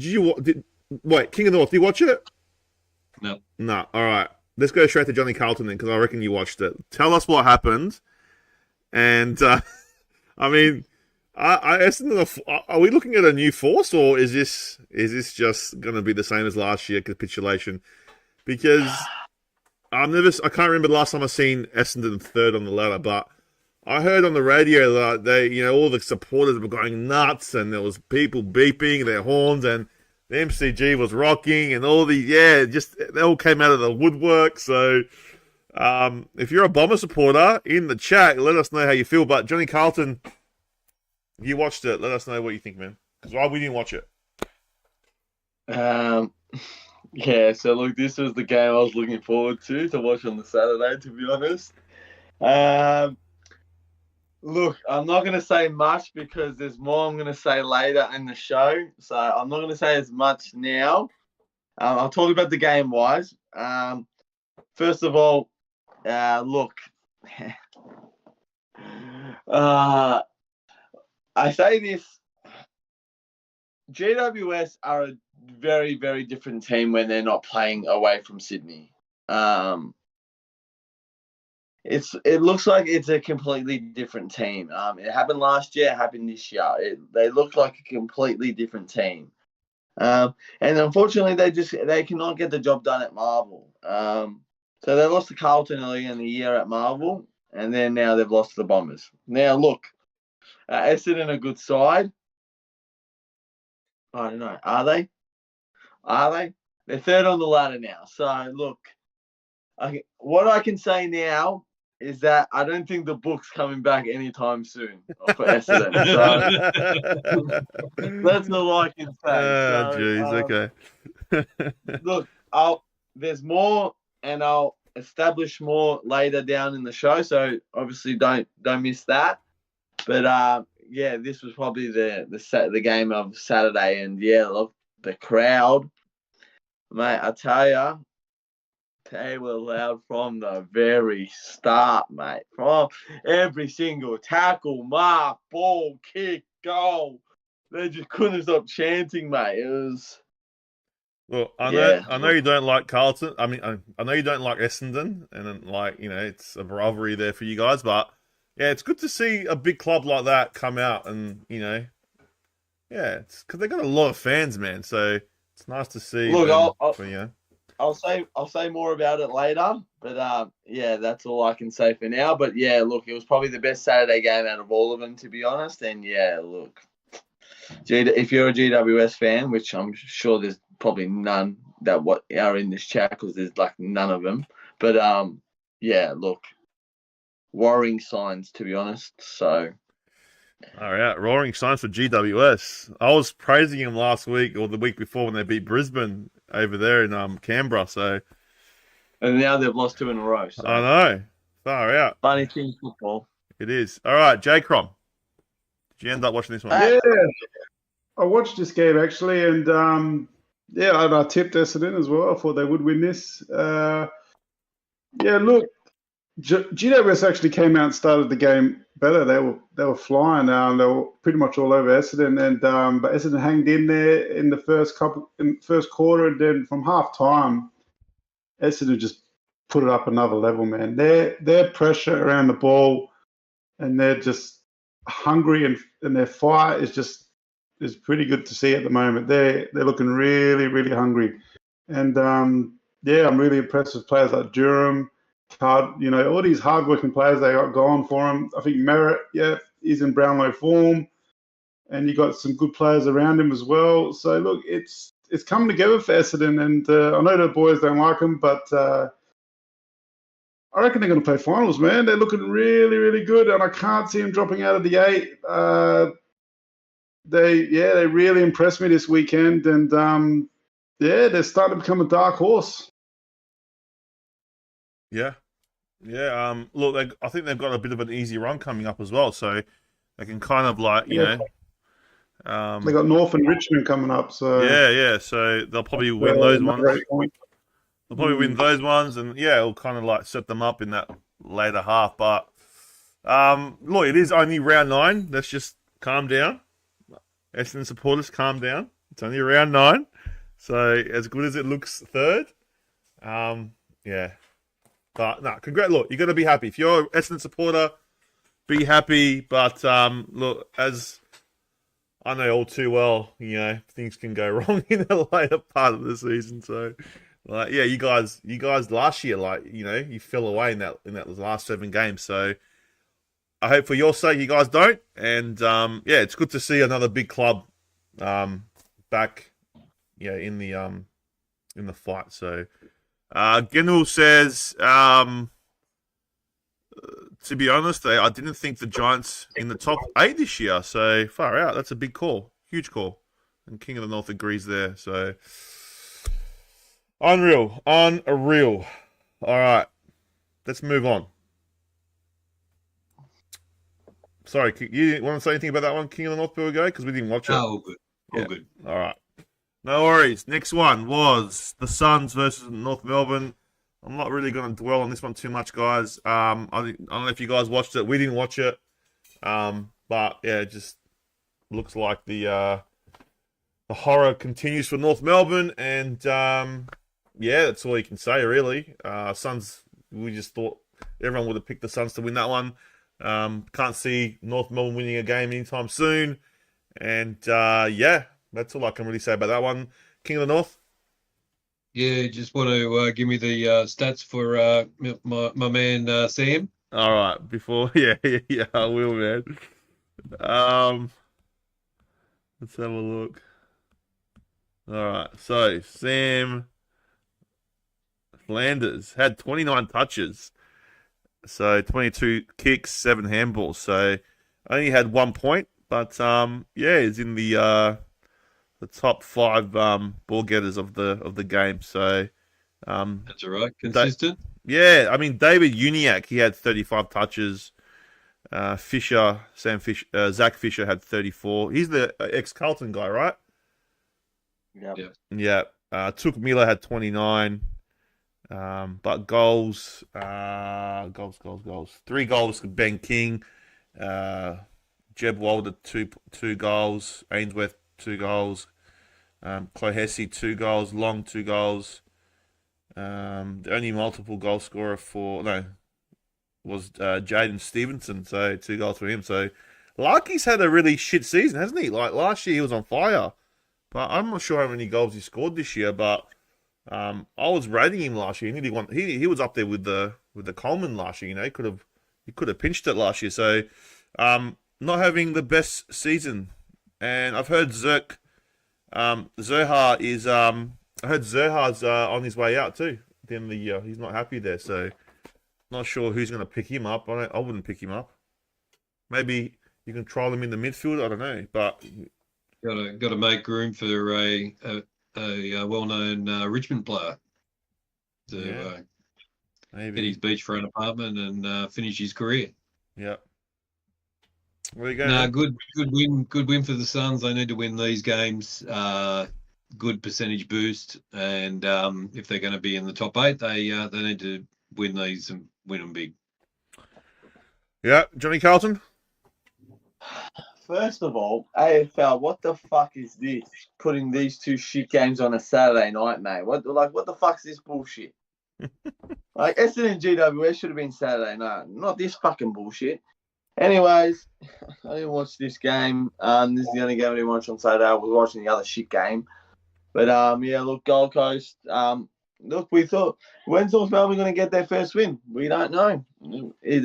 wait, King of the North? Did you watch it?
No.
No. All right. Let's go straight to Johnny Carlton then, because I reckon you watched it. Tell us what happened. And I mean, are we looking at a new force, or is this just going to be the same as last year, capitulation? Because I can't remember the last time I seen Essendon third on the ladder, but I heard on the radio that all the supporters were going nuts, and there was people beeping their horns, and the MCG was rocking, and all they all came out of the woodwork. So, if you're a Bomber supporter in the chat, let us know how you feel. But Johnny Carlton, you watched it. Let us know what you think, man. Because we didn't watch it.
Yeah, so look, this was the game I was looking forward to watch on the Saturday, to be honest. Look, I'm not going to say much because there's more I'm going to say later in the show. So I'm not going to say as much now. I'll talk about the game-wise. First of all, look, I say this, GWS are a very, very different team when they're not playing away from Sydney. It looks like it's a completely different team. It happened last year, it happened this year. They look like a completely different team. And unfortunately, they cannot get the job done at Marvel. So they lost to Carlton early in the year at Marvel, and then now they've lost to the Bombers. Now, look, Essendon a good side. I don't know. Are they? They're third on the ladder now. So, look, what I can say now is that I don't think the book's coming back anytime soon for Essendon. So, that's all I can say.
Okay.
Look, there's more, and I'll establish more later down in the show. So, obviously, don't miss that. But, this was probably the game of Saturday. And, look, the crowd, mate, I tell you, they were loud from the very start, mate. From every single tackle, mark, ball, kick, goal. They just couldn't stop chanting, mate. It was...
Well, I know you don't like Carlton. I mean, I know you don't like Essendon, and it's a rivalry there for you guys. But yeah, it's good to see a big club like that come out, and it's because they got a lot of fans, man. So it's nice to see.
Look, I'll say more about it later, but that's all I can say for now. But look, it was probably the best Saturday game out of all of them, to be honest. And look, if you're a GWS fan, which I'm sure there's probably none that are in this chat because there's none of them. But look, worrying signs, to be honest. So.
All right, roaring signs for GWS. I was praising him last week or the week before when they beat Brisbane over there in Canberra. So,
and now they've lost 2 in a row. So.
I know. Far out.
Funny thing, football.
It is. All right, CROM. Did you end up watching this one?
Yeah, I watched this game actually, and yeah, and I tipped Essendon as well. I thought they would win this. Yeah, look, GWS actually came out and started the game better. They were flying. They were pretty much all over Essendon, and but Essendon hanged in there in the first quarter, and then from half time, Essendon just put it up another level, man. Their pressure around the ball, and they're just hungry, and their fight is pretty good to see at the moment. They're looking really, really hungry, and yeah, I'm really impressed with players like Durham. All these hard-working players they got going for them. I think Merritt, yeah, he's in Brownlow form, and you got some good players around him as well. So look, it's coming together for Essendon, and I know the boys don't like him, but I reckon they're going to play finals, man. They're looking really, really good, and I can't see them dropping out of the 8. They really impressed me this weekend, and they're starting to become a dark horse.
Yeah. Look, I think they've got a bit of an easy run coming up as well, so they can kind of
they got North and Richmond coming up, so
yeah. So they'll probably win those ones. They'll probably win those ones, and yeah, it'll kind of like set them up in that later half. But look, it is only round 9. Let's just calm down. Essendon supporters, calm down. It's only round 9, so as good as it looks, third. Yeah. But no, congrats. Look, you got to be happy. If you're an Essendon supporter, be happy. But look, as I know all too well, things can go wrong in the later part of the season. So, like, yeah, you guys last year, you fell away in that last 7 games. So, I hope for your sake you guys don't. And yeah, it's good to see another big club back, in the fight. So. Genul says, to be honest, I didn't think the Giants in the top 8 this year. So far out, that's a big call, huge call, and King of the North agrees there. So unreal. All right, let's move on. Sorry, you want to say anything about that one, King of the North, before we go? Because we didn't watch it.
Oh, all good.
All right. No worries. Next one was the Suns versus North Melbourne. I'm not really going to dwell on this one too much, guys. I don't know if you guys watched it. We didn't watch it. But yeah, it just looks like the horror continues for North Melbourne. And yeah, that's all you can say, really. Suns, we just thought everyone would have picked the Suns to win that one. Can't see North Melbourne winning a game anytime soon. And yeah. That's all I can really say about that one. King of the North?
Yeah, just want to give me the stats for my man Sam.
All right, yeah, I will, man. Let's have a look. All right, so Sam Flanders had 29 touches, so 22 kicks, 7 handballs. So only had 1 point, but yeah, he's in the top 5 ball getters of the game. So
that's all right. Consistent.
Yeah, I mean David Uniacke, he had 35 touches. Zach Fisher had 34. He's the ex-Carlton guy, right? Yeah. Took Miller had 29. But goals. 3 goals to Ben King. Jeb Walder 2 goals. Ainsworth 2 goals. Clohessy 2 goals. Long 2 goals. The only multiple goal scorer was Jaden Stevenson, so 2 goals for him. So Larky's had a really shit season, hasn't he? Like last year he was on fire, but I'm not sure how many goals he scored this year. But I was rating him last year. He was up there with the Coleman last year. He could have pinched it last year. So not having the best season. And I've heard Zerhar's on his way out too at the end of the year. He's not happy there, so not sure who's going to pick him up. I wouldn't pick him up. Maybe you can trial him in the midfield. I don't know, but
got to make room for a well-known Richmond player to get his beachfront apartment and finish his career.
Yeah. Where you going?
No, good win for the Suns. They need to win these games. good percentage boost, and if they're going to be in the top 8, they need to win these and win them big.
Yeah, Johnny Carlton.
First of all, AFL, what the fuck is this? Putting these 2 shit games on a Saturday night, mate. What the fuck's this bullshit? Like, Essendon and GWS should have been Saturday night, not this fucking bullshit. Anyways, I didn't watch this game. This is the only game I didn't watch on Saturday. I was watching the other shit game. But, yeah, look, Gold Coast, look, we thought, when's North Melbourne going to get their first win? We don't know.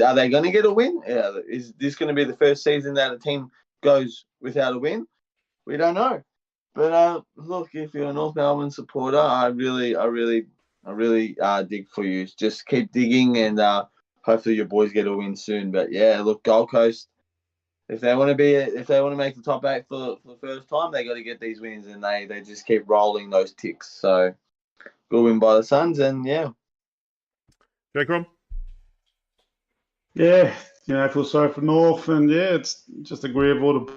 Are they going to get a win? Is this going to be the first season that a team goes without a win? We don't know. But, look, if you're a North Melbourne supporter, I really dig for you. Just keep digging, and hopefully your boys get a win soon. But yeah, look, Gold Coast, if they want to make the top 8 for the first time, they got to get these wins, and they just keep rolling those ticks. So good win by the Suns, and yeah.
CROM.
Yeah, I feel sorry for North, and yeah, it's just agreeable to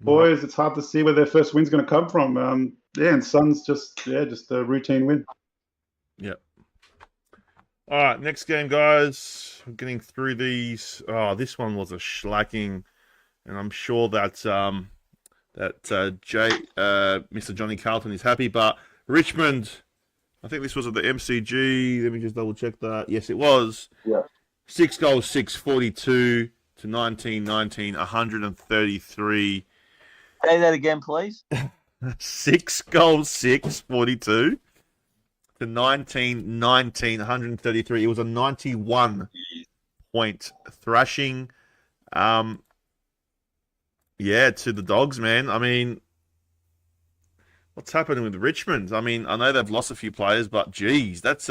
boys. It's hard to see where their first win's going to come from. Yeah, and Suns just a routine win.
Yep. All right, next game, guys. I'm getting through these. Oh, this one was a shellacking, and I'm sure that Mr. Johnny Carlton is happy. But Richmond, I think this was at the MCG. Let me just double check that. Yes, it was.
Yeah.
6 goals, 42 to 19, 133.
Say that again, please.
6 goals, 42 to 19, 133. It was a 91-point thrashing. To the Dogs, man. I mean, what's happening with Richmond? I mean, I know they've lost a few players, but geez, that's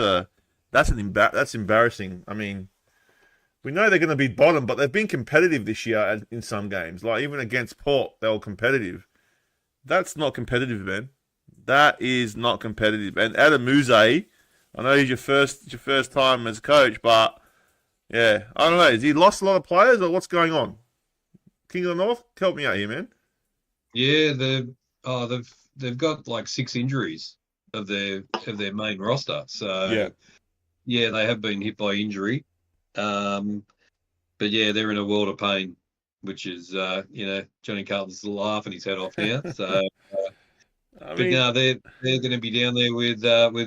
embarrassing. I mean, we know they're going to be bottom, but they've been competitive this year in some games. Like even against Port, they were competitive. That's not competitive, man. That is not competitive. And Adam Muse, I know he's your first time as coach, but yeah, I don't know. Has he lost a lot of players, or what's going on? King of the North, help me out here, man.
Yeah, they've got like 6 injuries of their main roster. So yeah, they have been hit by injury. But yeah, they're in a world of pain, which is Johnny Carlton's laughing his head off now. So. But no, they're going to be down there with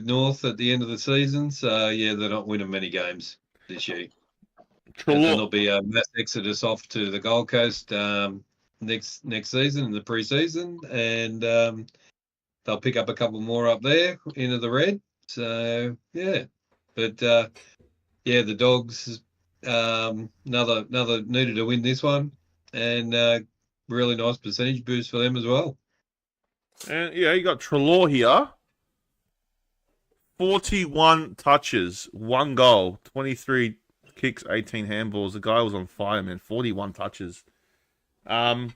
North at the end of the season. So yeah, they're not winning many games this year. And then there'll be a mass exodus off to the Gold Coast next season in the pre-season, and they'll pick up a couple more up there into the red. So yeah, but the Dogs another needed to win this one, and really nice percentage boost for them as well.
And yeah, you got Treloar here. 41 touches, 1 goal, 23 kicks, 18 handballs. The guy was on fire, man. 41 touches. Then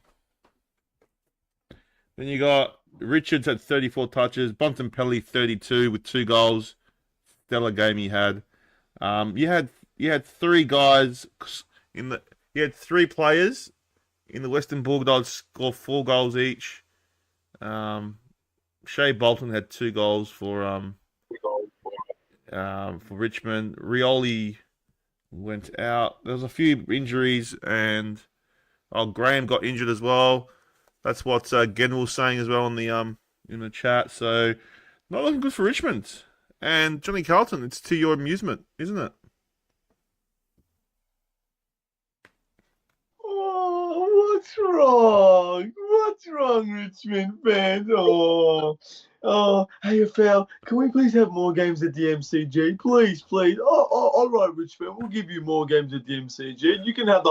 you got Richards at 34 touches, Bontempelli 32 with 2 goals. Stellar game he had. You had 3 guys you had 3 players in the Western Bulldogs score 4 goals each. Shea Bolton had 2 goals for Richmond. Rioli went out. There was a few injuries, and Graham got injured as well. That's what Gen was saying as well in the chat. So not looking good for Richmond. And Johnny Carlton, it's to your amusement, isn't it?
What's wrong? What's wrong, Richmond fans? AFL, can we please have more games at the MCG? Please. All right, Richmond, we'll give you more games at the MCG. You can have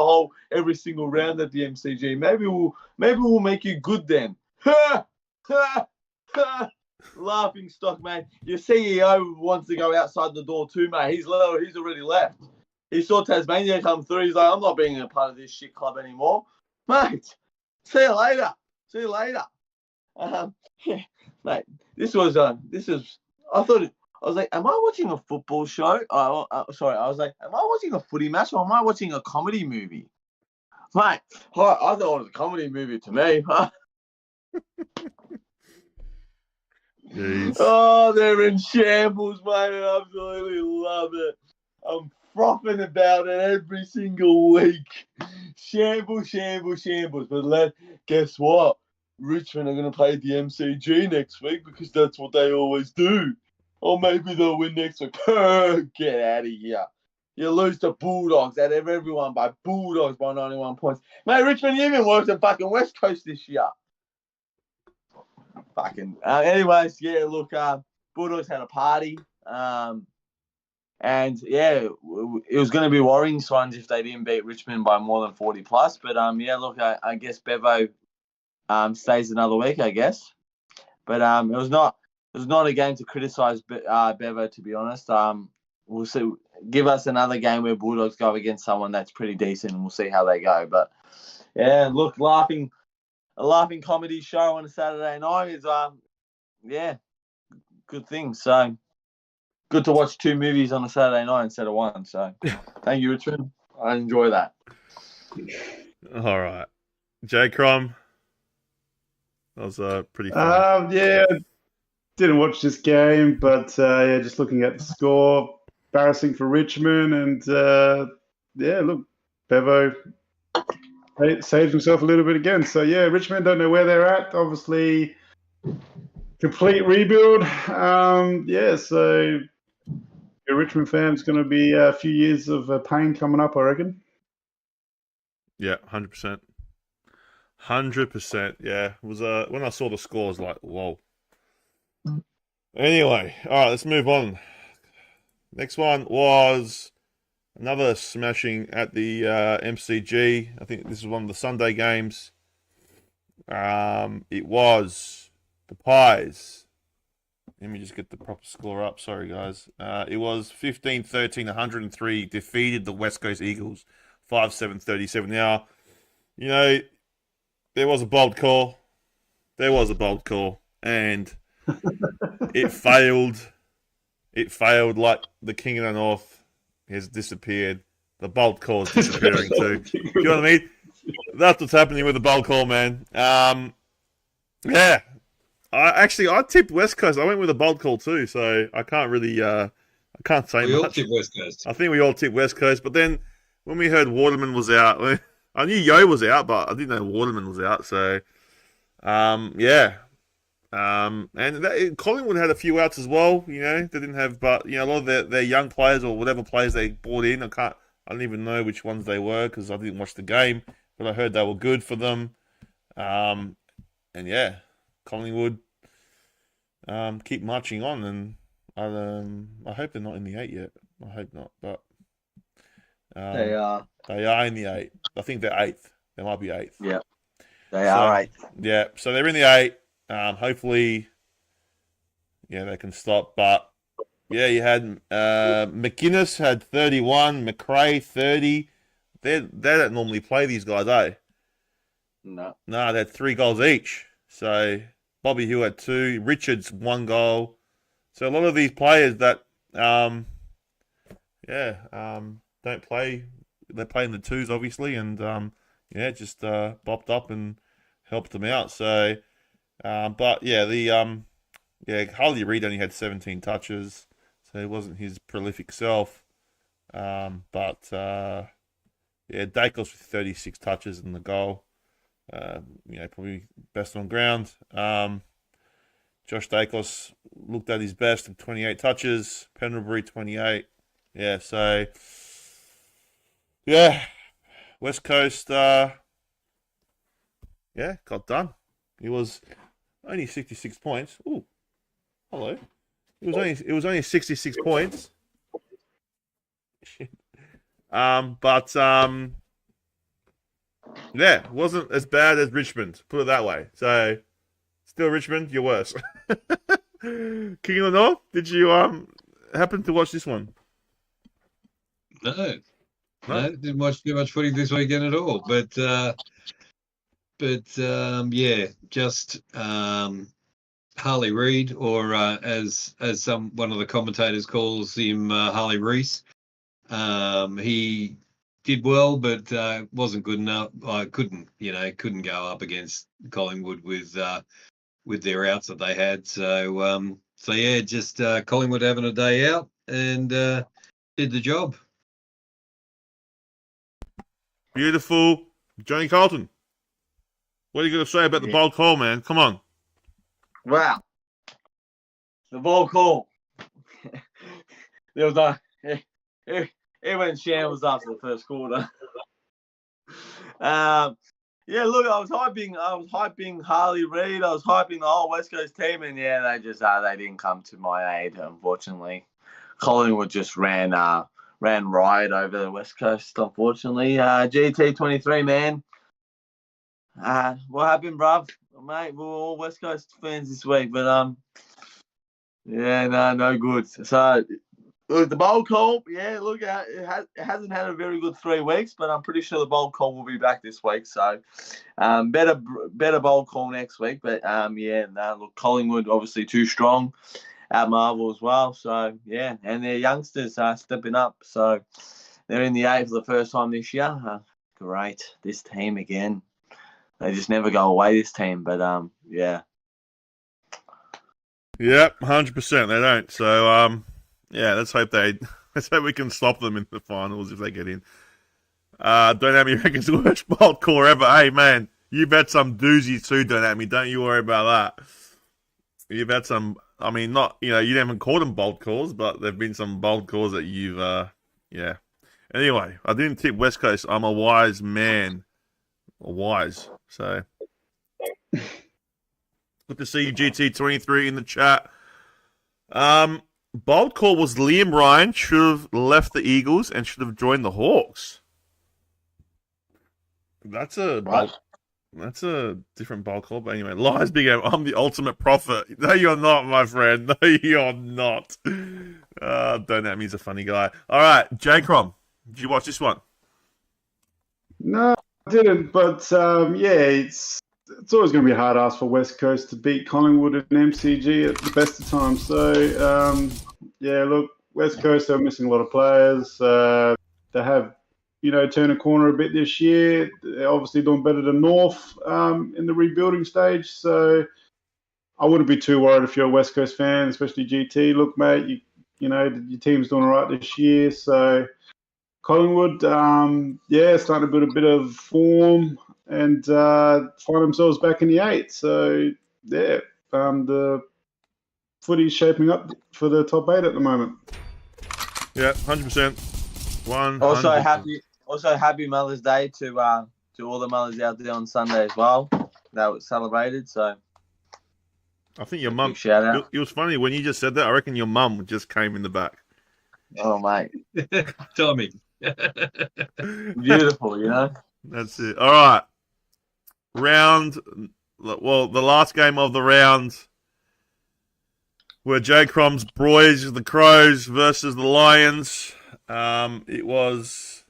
every single round at the MCG. Maybe we'll make you good then. Laughing stock, mate. Your CEO wants to go outside the door too, mate. He's already left. He saw Tasmania come through. He's like, I'm not being a part of this shit club anymore. Mate, see you later. Mate, I was like, am I watching a football show? I was like, am I watching a footy match, or am I watching a comedy movie? Mate, I thought it was a comedy movie to me.
Jeez.
Oh, they're in shambles, mate. I absolutely love it. I'm frothing about it every single week. Shambles, shambles, shambles. But guess what? Richmond are going to play the MCG next week because that's what they always do. Or maybe they'll win next week. Get out of here. You lose to Bulldogs out of everyone by Bulldogs by 91 points. Mate, Richmond, you've been worse than fucking West Coast this year. Fucking. Anyways, yeah, look, Bulldogs had a party. And, yeah, it was going to be worrying Swans if they didn't beat Richmond by more than 40 plus. But, yeah, look, I guess Bevo stays another week, I guess. But it was not a game to criticise Bevo, to be honest. We'll see. Give us another game where Bulldogs go against someone that's pretty decent, and we'll see how they go. But yeah, look, a laughing comedy show on a Saturday night is good thing. So good to watch 2 movies on a Saturday night instead of 1. So thank you, Richmond. I enjoy that.
All right, CROM. That was pretty fun.
Yeah, didn't watch this game, but just looking at the score, embarrassing for Richmond, and look, Bevo saved himself a little bit again. So yeah, Richmond don't know where they're at. Obviously, complete rebuild. So a Richmond fan's going to be a few years of pain coming up, I reckon.
Yeah, 100%. 100%. Yeah, it was when I saw the score, I was like, whoa. Anyway, all right, let's move on. Next one was another smashing at the MCG. I think this is one of the Sunday games. It was the Pies. Let me just get the proper score up. Sorry, guys. It was 15-13, 103. Defeated the West Coast Eagles, 5-7-37. Now, you know, there was a bold call. And it failed. It failed like the King of the North has disappeared. The bold call is disappearing too. You know what I mean? That's what's happening with the bold call, man. Yeah. I tipped West Coast. I went with a bold call too, so I can't really I can't say
We
much.
all tipped West Coast.
I think we all tipped West Coast, but then when we heard Waterman was out, I knew Yo was out, but I didn't know Waterman was out, so yeah. And Collingwood had a few outs as well. You know, they didn't have, but you know, a lot of their young players or whatever players they brought in. I don't even know which ones they were because I didn't watch the game, but I heard they were good for them. And yeah, Collingwood keep marching on, and I hope they're not in the 8 yet. I hope not, but
They are.
They are in the 8. I think they're 8th. They might be 8th.
Yeah, they are 8.
Yeah, so they're in the 8. Hopefully, yeah, they can stop. But yeah, you had McInnes had 31, McRae 30. They don't normally play these guys, eh?
No,
they had 3 goals each. So Bobby Hill had 2, Richards 1 goal. So a lot of these players that don't play, they play in the 2s obviously, and just bopped up and helped them out. So. But yeah, Harley Reid only had 17 touches, so it wasn't his prolific self. Dacos with 36 touches in the goal. Probably best on ground. Josh Dacos looked at his best with 28 touches. Pendlebury 28. Yeah, so yeah, West Coast. Got done. It was only 66 points. Ooh, hello. It was only 66 points. It wasn't as bad as Richmond. Put it that way. So, still Richmond, you're worse. King of the North, did you happen to watch this one?
No, didn't watch too much footy this weekend at all. But just Harley Reid, or as one of the commentators calls him, Harley Reese. He did well, but wasn't good enough. I couldn't go up against Collingwood with their outs that they had. So yeah, just Collingwood having a day out and did the job.
Beautiful. Johnny Carlton, what are you going to say about the bold call, man? Come on.
Wow. The ball call. There was it went shambles after the first quarter. Yeah, look, I was hyping Harley Reid. I was hyping the whole West Coast team, and yeah, they just they didn't come to my aid, unfortunately. Collingwood just ran riot over the West Coast, unfortunately. GT 23, man. What happened, bruv? Mate, we're all West Coast fans this week, but yeah, no good. So look, the bowl call, yeah, look, it hasn't had a very good 3 weeks, but I'm pretty sure the bowl call will be back this week. So better bowl call next week. But yeah, no, look, Collingwood obviously too strong at Marvel as well. So yeah, and their youngsters are stepping up. So they're in the 8 for the first time this year. Great, this team again. They just never go away, this team. But yeah.
Yep, 100%. They don't. So yeah, let's hope we can stop them in the finals if they get in. Don't have me reckons the worst bold call ever. Hey man, you've had some doozies too, don't have me. Don't you worry about that. You've had some, I mean, not, you haven't called them bold calls, but there've been some bold calls that you've yeah. Anyway, I didn't tip West Coast. I'm a wise man. Wise. So good to see you, GT23 in the chat. Bold call was Liam Ryan should have left the Eagles and should have joined the Hawks. That's a different bold call, but anyway, lies big game. I'm the ultimate prophet. No, you're not, my friend. No, you're not. Don't know. He's a funny guy. All right, CROM, did you watch this one?
No, I didn't. But yeah, it's always going to be a hard ask for West Coast to beat Collingwood and MCG at the best of times. So yeah, look, West Coast are missing a lot of players. They have, turned a corner a bit this year. They're obviously doing better than North in the rebuilding stage. So I wouldn't be too worried if you're a West Coast fan, especially GT. Look, mate, your team's doing all right this year. So Collingwood, yeah, starting to build a bit of form and find themselves back in the 8. So yeah, the footy's shaping up for the top 8 at the moment.
Yeah, 100%. 100%.
Also happy Mother's Day to all the mothers out there on Sunday as well. That was celebrated. So
I think your mum.
Shout out.
It was funny when you just said that. I reckon your mum just came in the back.
Oh mate,
Tommy.
Beautiful,
That's it. All right. The last game of the round were CROM's boys, the Crows, versus the Lions. It was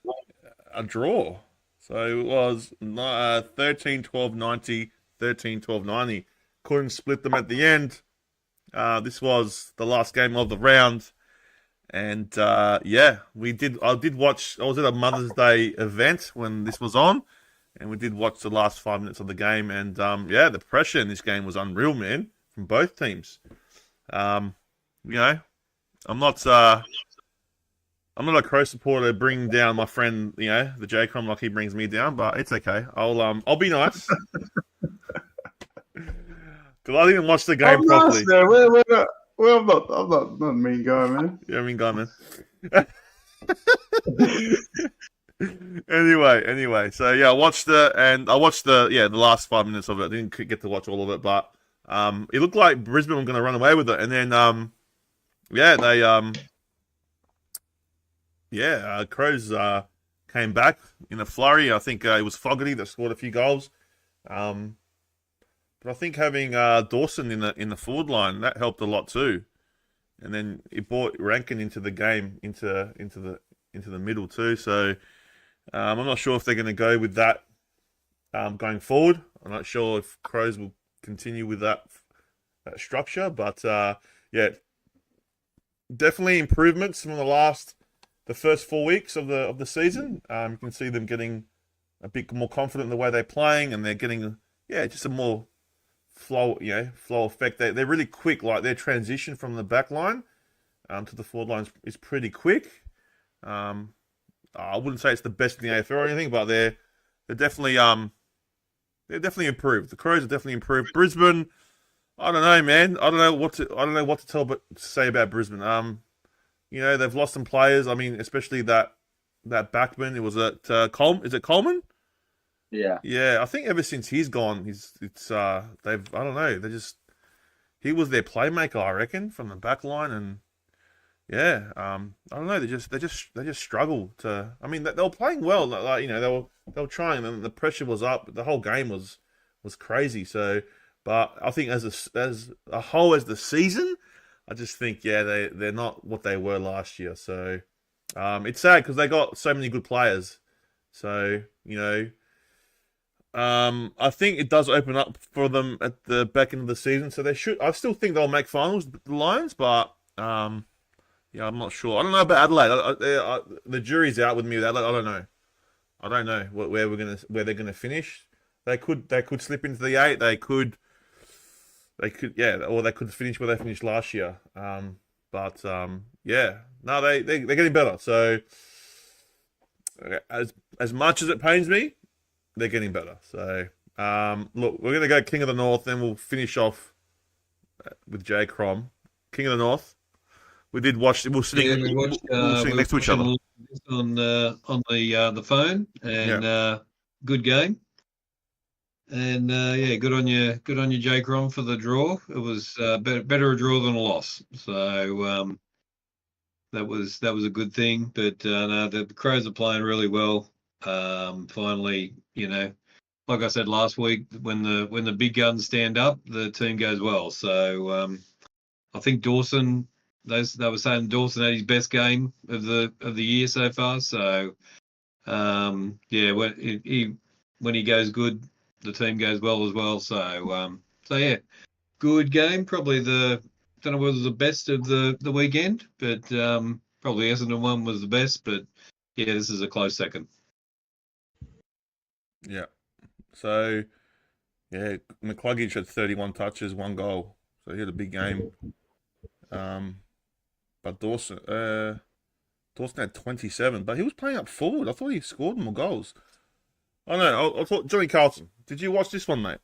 a draw. So it was 13-12-90, 13-12-90. Couldn't split them at the end. This was the last game of the round. And yeah, I did watch. I was at a Mother's Day event when this was on, and we did watch the last 5 minutes of the game. And yeah, the pressure in this game was unreal, man, from both teams. I'm not a Crow supporter bringing down my friend, the CROM like he brings me down, but it's okay. I'll be nice. Because I didn't watch the game properly.
Nice, well, I'm not a mean guy, man.
Yeah, mean guy, man. Anyway. So yeah, I watched the last 5 minutes of it. I didn't get to watch all of it, but it looked like Brisbane were going to run away with it, and then Crows came back in a flurry. I think it was Fogarty that scored a few goals. But I think having Dawson in the forward line, that helped a lot too. And then it brought Rankin into the game, into the middle too. So I'm not sure if they're going to go with that going forward. I'm not sure if Crows will continue with that structure. But yeah, definitely improvements from the last the first 4 weeks of the season. You can see them getting a bit more confident in the way they're playing, and they're getting just a more flow effect. They're really quick. Like their transition from the back line to the forward line is pretty quick. I wouldn't say it's the best in the AFL or anything, but they're definitely improved. The Crows have definitely improved. Brisbane, I don't know, man. I don't know what to say about Brisbane. They've lost some players. I mean, especially that backman. It was at Coleman. Is it Coleman?
Yeah.
Yeah, I think ever since he's gone, I don't know. He was their playmaker, I reckon, from the back line, and I don't know. They just struggle to. I mean, they were playing well. Like they were trying, and the pressure was up. The whole game was crazy. So, but I think as a whole, as the season, I just think they're not what they were last year. So, it's sad because they got so many good players. So I think it does open up for them at the back end of the season. So they should. I still think they'll make finals, the Lions, but I'm not sure. I don't know about Adelaide. The jury's out with me with Adelaide. I don't know where they're gonna finish. They could slip into the 8. They could, or they could finish where they finished last year. No, they're getting better. So as much as it pains me, they're getting better. So look, we're gonna go King of the North, then we'll finish off with CROM. King of the North. We did watch. We'll sit next to each other
on the phone, and good game. And good on you, CROM, for the draw. It was better a draw than a loss. So that was a good thing. But no, the Crows are playing really well. Finally, like I said last week, when the big guns stand up, the team goes well. So I think Dawson. They were saying Dawson had his best game of the year so far. So when he goes good, the team goes well as well. So good game. Probably don't know whether it was the best of the weekend, but probably Essendon one was the best. But this is a close second.
Yeah. So McCluggage had 31 touches, 1 goal. So he had a big game. But Dawson had 27, but he was playing up forward. I thought he scored more goals. I know. I thought Johnny Carlton. Did you watch this one, mate?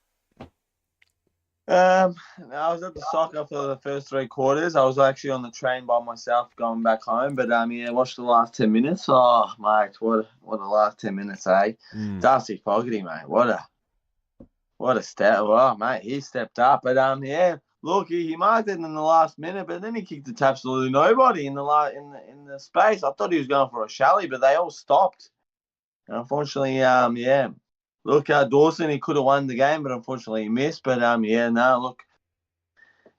I was at the soccer for the first 3 quarters. I was actually on the train by myself going back home. But I watched the last 10 minutes. Oh, mate, what the last 10 minutes, eh? Darcy Fogarty, mate, what a step! Oh, mate, he stepped up. But look, he marked it in the last minute, but then he kicked it to absolutely nobody in the space. I thought he was going for a shally, but they all stopped. And unfortunately, look, Dawson, he could have won the game, but unfortunately he missed. But look,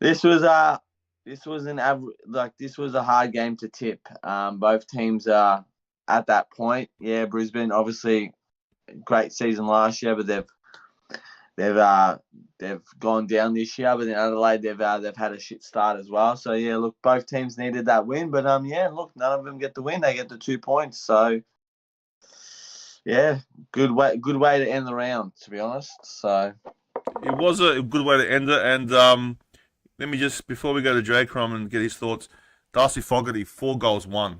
this was a hard game to tip. Both teams are at that point. Yeah, Brisbane obviously great season last year, but they've gone down this year. But in Adelaide, they've had a shit start as well. So look, both teams needed that win, but look, none of them get the win. They get the 2 points. So. Yeah, good way to end the round, to be honest. So
it was a good way to end it. And let me just, before we go to CROM and get his thoughts, Darcy Fogarty 4 goals, 1,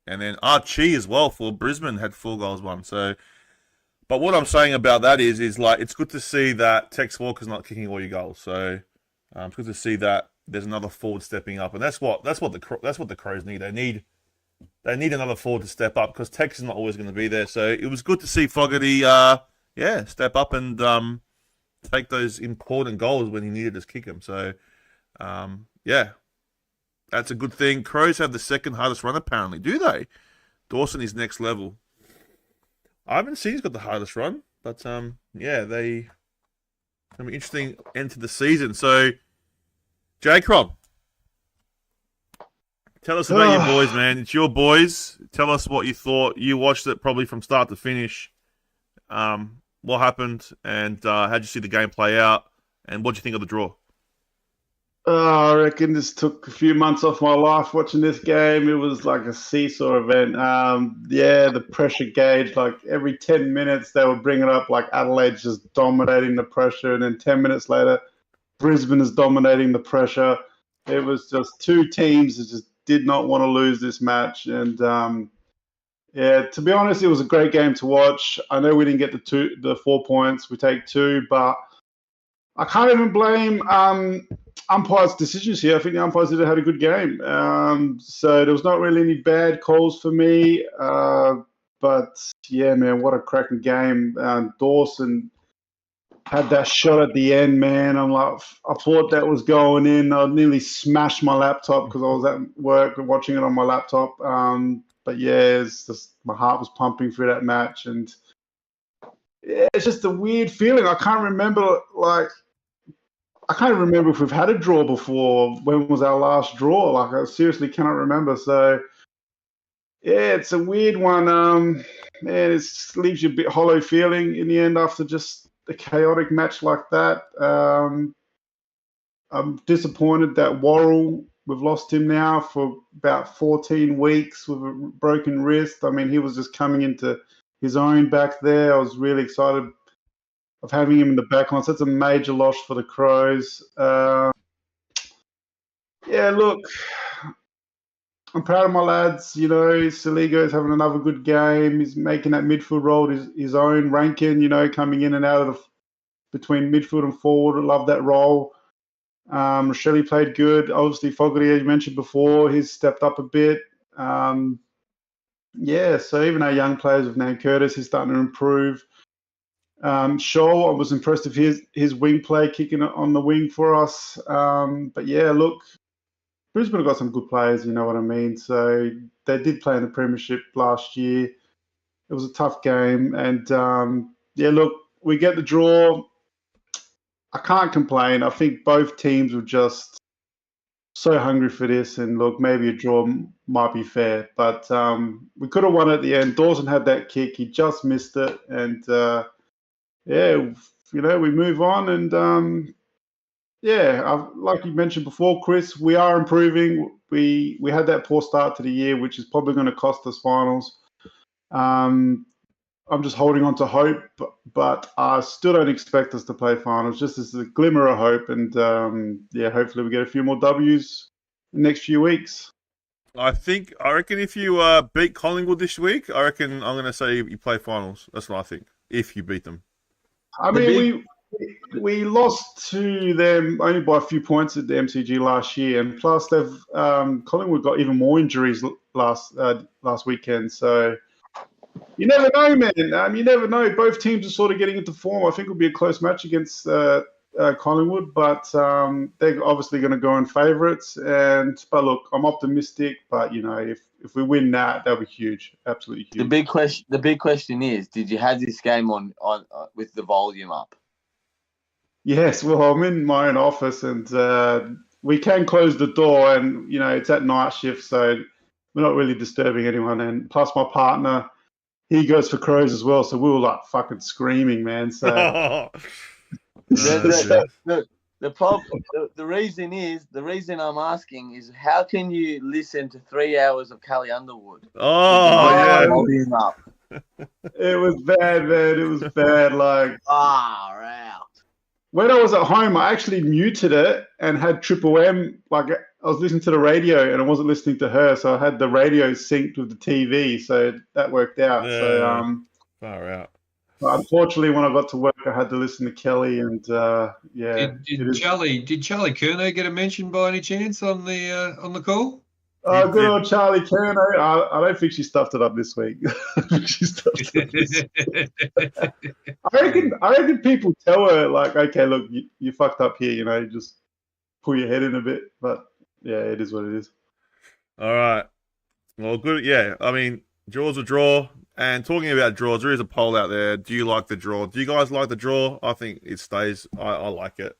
and then Archie as well for Brisbane had 4 goals, 1. So, but what I'm saying about that is like it's good to see that Tex Walker's not kicking all your goals. So it's good to see that there's another forward stepping up, and that's what the Crows need. They need another forward to step up because Tex is not always going to be there. So it was good to see Fogarty, step up and take those important goals when he needed to kick them. So, that's a good thing. Crows have the second hardest run, apparently. Do they? Dawson is next level. I haven't seen he's got the hardest run, but they have an interesting end to the season. So, CROM. Tell us about your boys, man. It's your boys. Tell us what you thought. You watched it probably from start to finish. What happened, and how'd you see the game play out, and what do you think of the draw?
I reckon this took a few months off my life watching this game. It was like a seesaw event. The pressure gauge, like every 10 minutes they were bringing up like Adelaide just dominating the pressure, and then 10 minutes later, Brisbane is dominating the pressure. It was just two teams that just did not want to lose this match. And to be honest, it was a great game to watch. I know we didn't get the 4 points. We take 2, but I can't even blame umpires' decisions here. I think the umpires did have a good game. So there was not really any bad calls for me. But yeah, man, what a cracking game. Dawson had that shot at the end, man. I thought that was going in. I nearly smashed my laptop because I was at work and watching it on my laptop. But yeah, it's just my heart was pumping through that match, and yeah, it's just a weird feeling. I can't remember if we've had a draw before. When was our last draw? Like, I seriously cannot remember. So yeah, it's a weird one. Man, it leaves you a bit hollow feeling in the end after just a chaotic match like that. I'm disappointed that Worrell, we've lost him now for about 14 weeks with a broken wrist. I mean, he was just coming into his own back there. I was really excited of having him in the back line. So that's a major loss for the Crows. Look, I'm proud of my lads. You know, Saligo's having another good game. He's making that midfield role his own. Rankin, you know, coming in and out of between midfield and forward. I love that role. Rochelle played good. Obviously, Fogarty, as you mentioned before, he's stepped up a bit. So even our young players with Nan Curtis, he's starting to improve. Shaw, I was impressed with his wing play, kicking it on the wing for us. But yeah, look, Brisbane have got some good players, you know what I mean? So they did play in the Premiership last year. It was a tough game. And look, we get the draw. I can't complain. I think both teams were just so hungry for this. And look, maybe a draw might be fair. But we could have won at the end. Dawson had that kick. He just missed it. And we move on. And like you mentioned before, Chris, we are improving. We had that poor start to the year, which is probably going to cost us finals. I'm just holding on to hope, but I still don't expect us to play finals, just as a glimmer of hope. And hopefully we get a few more W's in the next few weeks.
I reckon if you beat Collingwood this week, I reckon I'm going to say you play finals. That's what I think, if you beat them.
I mean, we lost to them only by a few points at the MCG last year, and plus Collingwood got even more injuries last weekend. So you never know, man. You never know. Both teams are sort of getting into form. I think it'll be a close match against Collingwood, but they're obviously going to go in favourites. But look, I'm optimistic. But you know, if we win that'll be huge, absolutely huge.
The big question is, did you have this game on with the volume up?
Yes, well, I'm in my own office, and we can close the door, and you know it's at night shift, so we're not really disturbing anyone. And plus, my partner, he goes for Crows as well, so we were like fucking screaming, man. So
the problem, the reason I'm asking is, how can you listen to 3 hours of Kelly Underwood? Volume up.
It was bad, man. It was bad. Like,
out.
When I was at home, I actually muted it and had Triple M. Like, I was listening to the radio and I wasn't listening to her, so I had the radio synced with the TV, so that worked out.
Yeah,
so
far out.
But unfortunately, when I got to work, I had to listen to Kelly, and
Did Charlie Curnow get a mention by any chance on the call?
Oh, good old Charlie Curnow. I don't think she stuffed it up this week. I reckon people tell her, like, okay, look, you fucked up here, you know, just pull your head in a bit. But, yeah, it is what it is.
All right. Well, good. Yeah, I mean, draw's a draw. And talking about draws, there is a poll out there. Do you like the draw? Do you guys like the draw? I think it stays. I like it.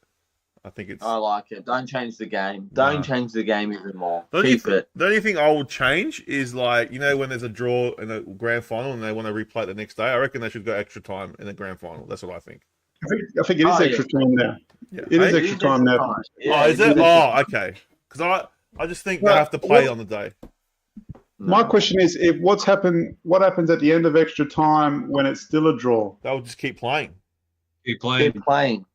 I
like it. Don't change the game. Don't change the game even more.
Keep it. The only thing I would change is, like, you know, when there's a draw in the grand final and they want to replay it the next day, I reckon they should go extra time in the grand final. That's what I think.
I think it is extra time now.
Yeah.
It is
Hey?
extra time now.
Oh, is it? Oh, okay. Because I just think they have to play on the day.
My question is, what happens at the end of extra time when it's still a draw?
They'll just keep playing.
Keep playing.
Keep playing.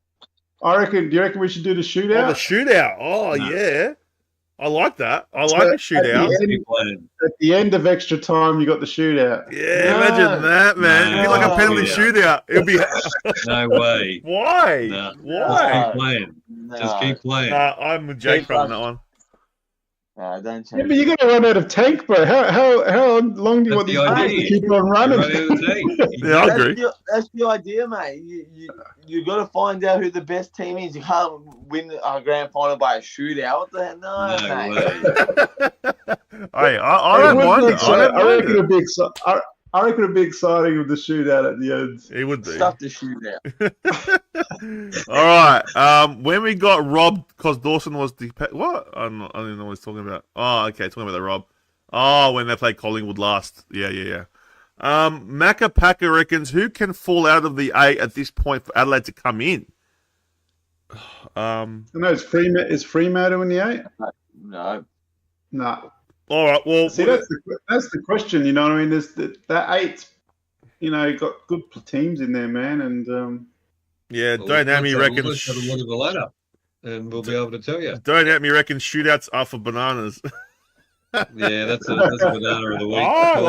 Do you reckon we should do the shootout?
Oh, the shootout. Oh,
No.
yeah. I like that. I like a shootout.
Keep playing.
At the end of extra time, you got the shootout.
Yeah,
No.
imagine that, man. It'd be like a
No.
penalty shootout. It'd be.
No way.
Why?
No.
Why?
Keep playing.
No.
Just keep playing.
I'm with Jake
Keep
on
running.
that one.
No, don't
Yeah,
change.
but you're going to run out of tank, bro. How long do you want
That's
these
the
guys to
idea.
keep on running?
You're running out of tank.
Yeah, I agree.
That's the idea, mate. You got to find out who the best team is. You can't win a grand final by a shootout. What the hell? No,
No
mate.
way.
Hey, I don't mind it. I don't
I
mind
reckon
it.
it'd be exciting with the shootout at the end.
It would be.
Stuff the shootout.
All right. When we got robbed because Dawson was what? I don't know what he's talking about. Oh, okay, talking about the rob. Oh, when they played Collingwood last. Yeah. Macca Packer reckons who can fall out of the 8 at this point for Adelaide to come in.
No, is Fremantle in the 8?
No.
No.
All right. Well,
See, that's the question. You know what I mean? There's that 8. Got good teams in there, man, and
yeah. Don't have me reckons.
Let's have a look at the ladder, and we'll be able to tell you.
Don't have me reckons shootouts are for bananas.
Yeah, that's a banana of the week.
Oh, I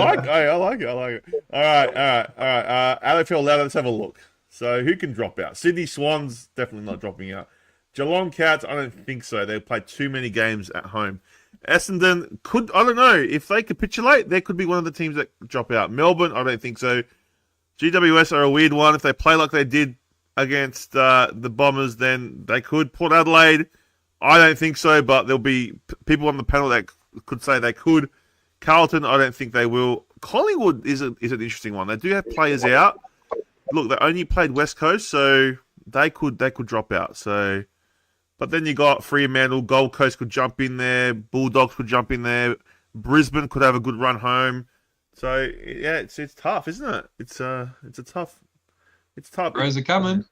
like it. All right. AFL 11, let's have a look. So who can drop out? Sydney Swans, definitely not dropping out. Geelong Cats, I don't think so. They played too many games at home. Essendon I don't know. If they capitulate, they could be one of the teams that drop out. Melbourne, I don't think so. GWS are a weird one. If they play like they did against the Bombers, then they could. Port Adelaide, I don't think so, but there'll be people on the panel that could say they could. Carlton, I don't think they will. Collingwood is an interesting one. They do have players out. Look, they only played West Coast, so they could drop out. So, but then you got Fremantle, Gold Coast could jump in there, Bulldogs could jump in there, Brisbane could have a good run home. So yeah, it's tough, isn't it? It's tough.
Crows are coming.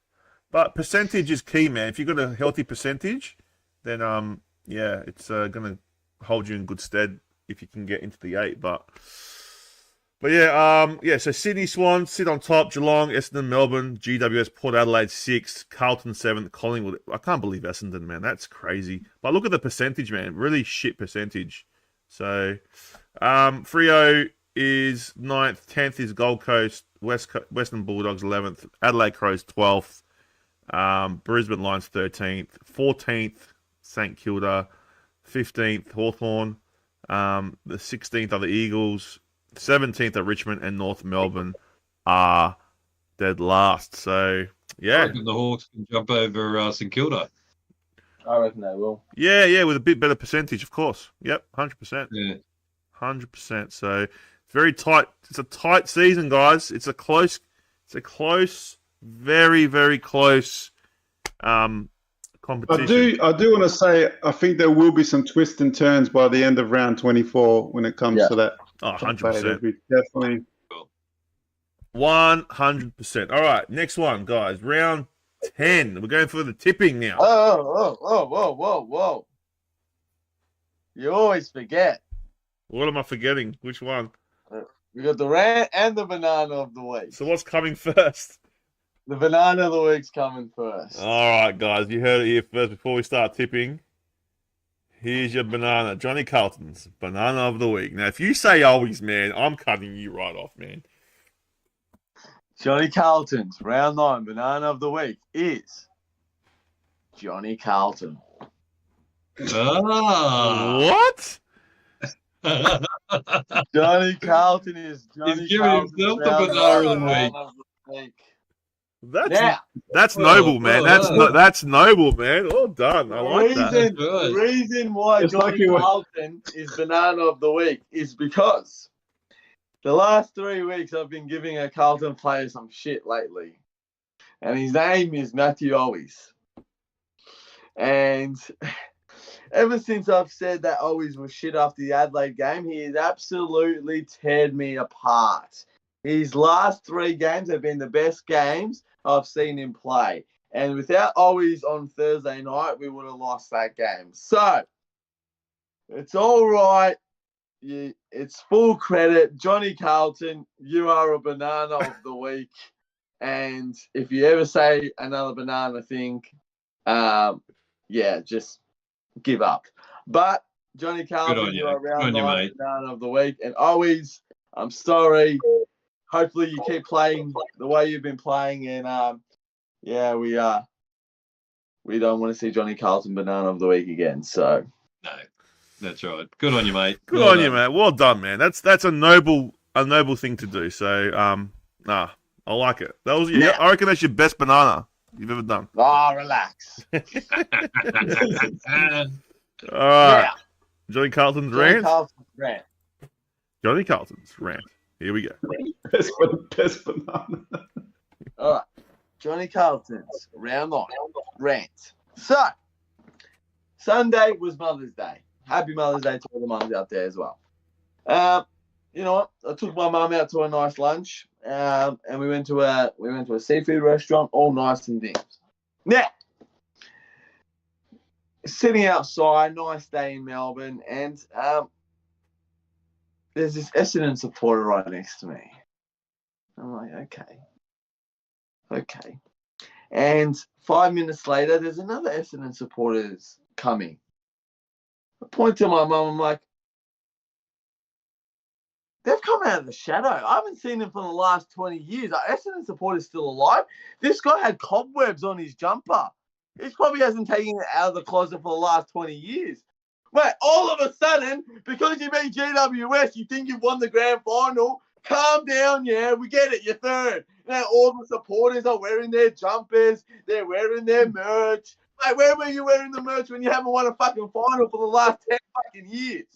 But percentage is key, man. If you've got a healthy percentage, then yeah, it's gonna hold you in good stead if you can get into the 8. But yeah, so Sydney Swans sit on top, Geelong, Essendon, Melbourne, GWS, Port Adelaide 6, Carlton 7, Collingwood. I can't believe Essendon, man. That's crazy. But look at the percentage, man. Really shit percentage. So Freo is 9th, 10th is Gold Coast, Western Bulldogs 11th, Adelaide Crows 12th, Brisbane Lions 13th, 14th St Kilda, 15th Hawthorn, the 16th are the Eagles, 17th are Richmond, and North Melbourne are dead last. So
I
yeah,
reckon the Hawks can jump over St Kilda.
I reckon they will.
yeah, with a bit better percentage, of course. Yep, 100%.
Yeah.
100%. So it's very tight. It's a tight season, guys. It's a close, very, very close competition.
I do want to say I think there will be some twists and turns by the end of round 24 when it comes to that.
Oh,
It'll
100%.
be definitely.
100%. All right, next one, guys. Round 10. We're going for the tipping now.
Whoa. You always forget.
What am I forgetting? Which one?
We got the rant and the banana of the week.
So what's coming first?
The banana of the week's coming first.
All right, guys. You heard it here first before we start tipping. Here's your banana. Johnny Carlton's banana of the week. Now, if you say always, man, I'm cutting you right off, man.
Johnny Carlton's round 9 banana of the week is Johnny Carlton.
What?
Johnny Carlton is Johnny
He's giving
Carlton's
himself the
round
banana of
9
the week.
That's noble, man. That's noble, man. Well done. I like that.
The reason why
It's like
Johnny
you were-
Carlton is banana of the week is because the last 3 weeks I've been giving a Carlton player some shit lately. And his name is Matthew Owis. And ever since I've said that Owis was shit after the Adelaide game, he has absolutely teared me apart. His last 3 games have been the best games I've seen him play. And without Owies on Thursday night, we would have lost that game. So, it's all right. It's full credit. Johnny Carlton, you are a banana of the week. And if you ever say another banana thing, just give up. But Johnny Carlton, you are round 9 banana of the week. And always, I'm sorry. Hopefully you keep playing the way you've been playing. And we don't want to see Johnny Carlton banana of the week again. So
no, that's right. Good on you, mate.
Good on you, mate. Well done, man. That's a noble thing to do. So I like it. That was I reckon that's your best banana you've ever done.
Oh, relax.
All right. Johnny Carlton's rant. Johnny Carlton's rant. Here we go.
Best banana.
All right. Johnny Carlton's round 9 rant. So, Sunday was Mother's Day. Happy Mother's Day to all the mums out there as well. You know what? I took my mum out to a nice lunch, and we went to a seafood restaurant, all nice and things. Now, sitting outside, nice day in Melbourne, and there's this Essendon supporter right next to me. I'm like, okay. And 5 minutes later, there's another Essendon supporters coming. I point to my mum, I'm like, they've come out of the shadow. I haven't seen them for the last 20 years. Are Essendon supporters still alive? This guy had cobwebs on his jumper. He probably hasn't taken it out of the closet for the last 20 years. Mate, all of a sudden, because you beat GWS, you think you've won the grand final. Calm down, yeah. We get it. You're third. Now all the supporters are wearing their jumpers. They're wearing their merch. Mate, where were you wearing the merch when you haven't won a fucking final for the last 10 fucking years?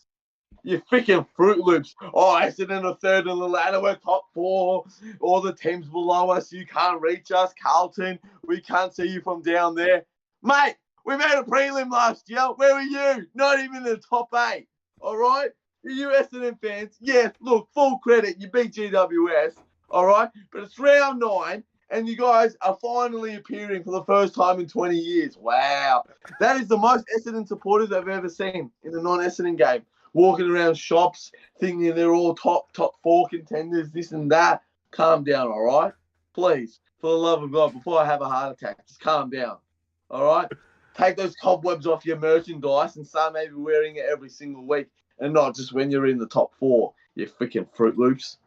You freaking Fruit Loops. Oh, Essendon are third in the ladder. We're top 4. All the teams below us. You can't reach us. Carlton, we can't see you from down there. Mate, we made a prelim last year. Where were you? Not even in the top 8. All right? You Essendon fans, yes, look, full credit. You beat GWS. All right? But it's round 9, and you guys are finally appearing for the first time in 20 years. Wow. That is the most Essendon supporters I've ever seen in a non-Essendon game. Walking around shops, thinking they're all top 4 contenders, this and that. Calm down, all right? Please, for the love of God, before I have a heart attack, just calm down, all right? Take those cobwebs off your merchandise and start maybe wearing it every single week and not just when you're in the top 4, you freaking Fruit Loops.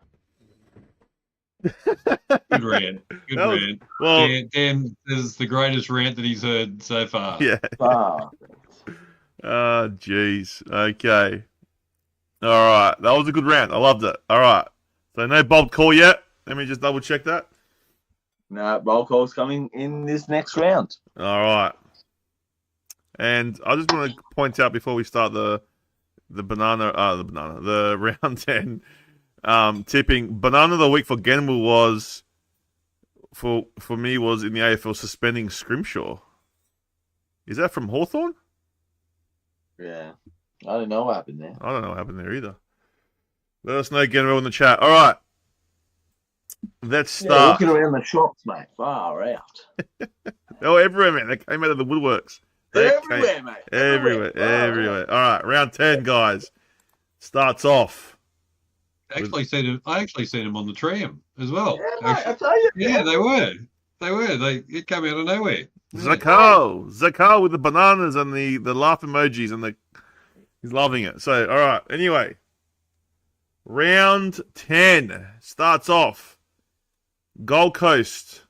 Good rant. Good rant.
Well,
Dan, this is the greatest rant that he's heard so far.
Yeah.
Ah.
Oh, jeez. Okay. All right. That was a good rant. I loved it. All right. So no bold call yet. Let me just double check that.
No, roll call's coming in this next round.
All right. And I just want to point out before we start the round 10 tipping. Banana of the week for Genwell was for me was in the AFL suspending Scrimshaw. Is that from Hawthorn?
Yeah. I don't know what happened there.
I don't know what happened there either. Let us know, Genwell, in the chat. All right. Let's start.
Walking around the shops, mate. Far out.
Oh, everywhere, man. They came out of the woodworks.
Everywhere, mate.
Everywhere. All right, round 10, guys. Starts off.
I actually seen him on the tram as well.
Yeah, mate, I tell you.
Yeah, they were. It came out of nowhere.
Zakal with the bananas and the laugh emojis and he's loving it. So, all right. Anyway, round 10 starts off. Gold Coast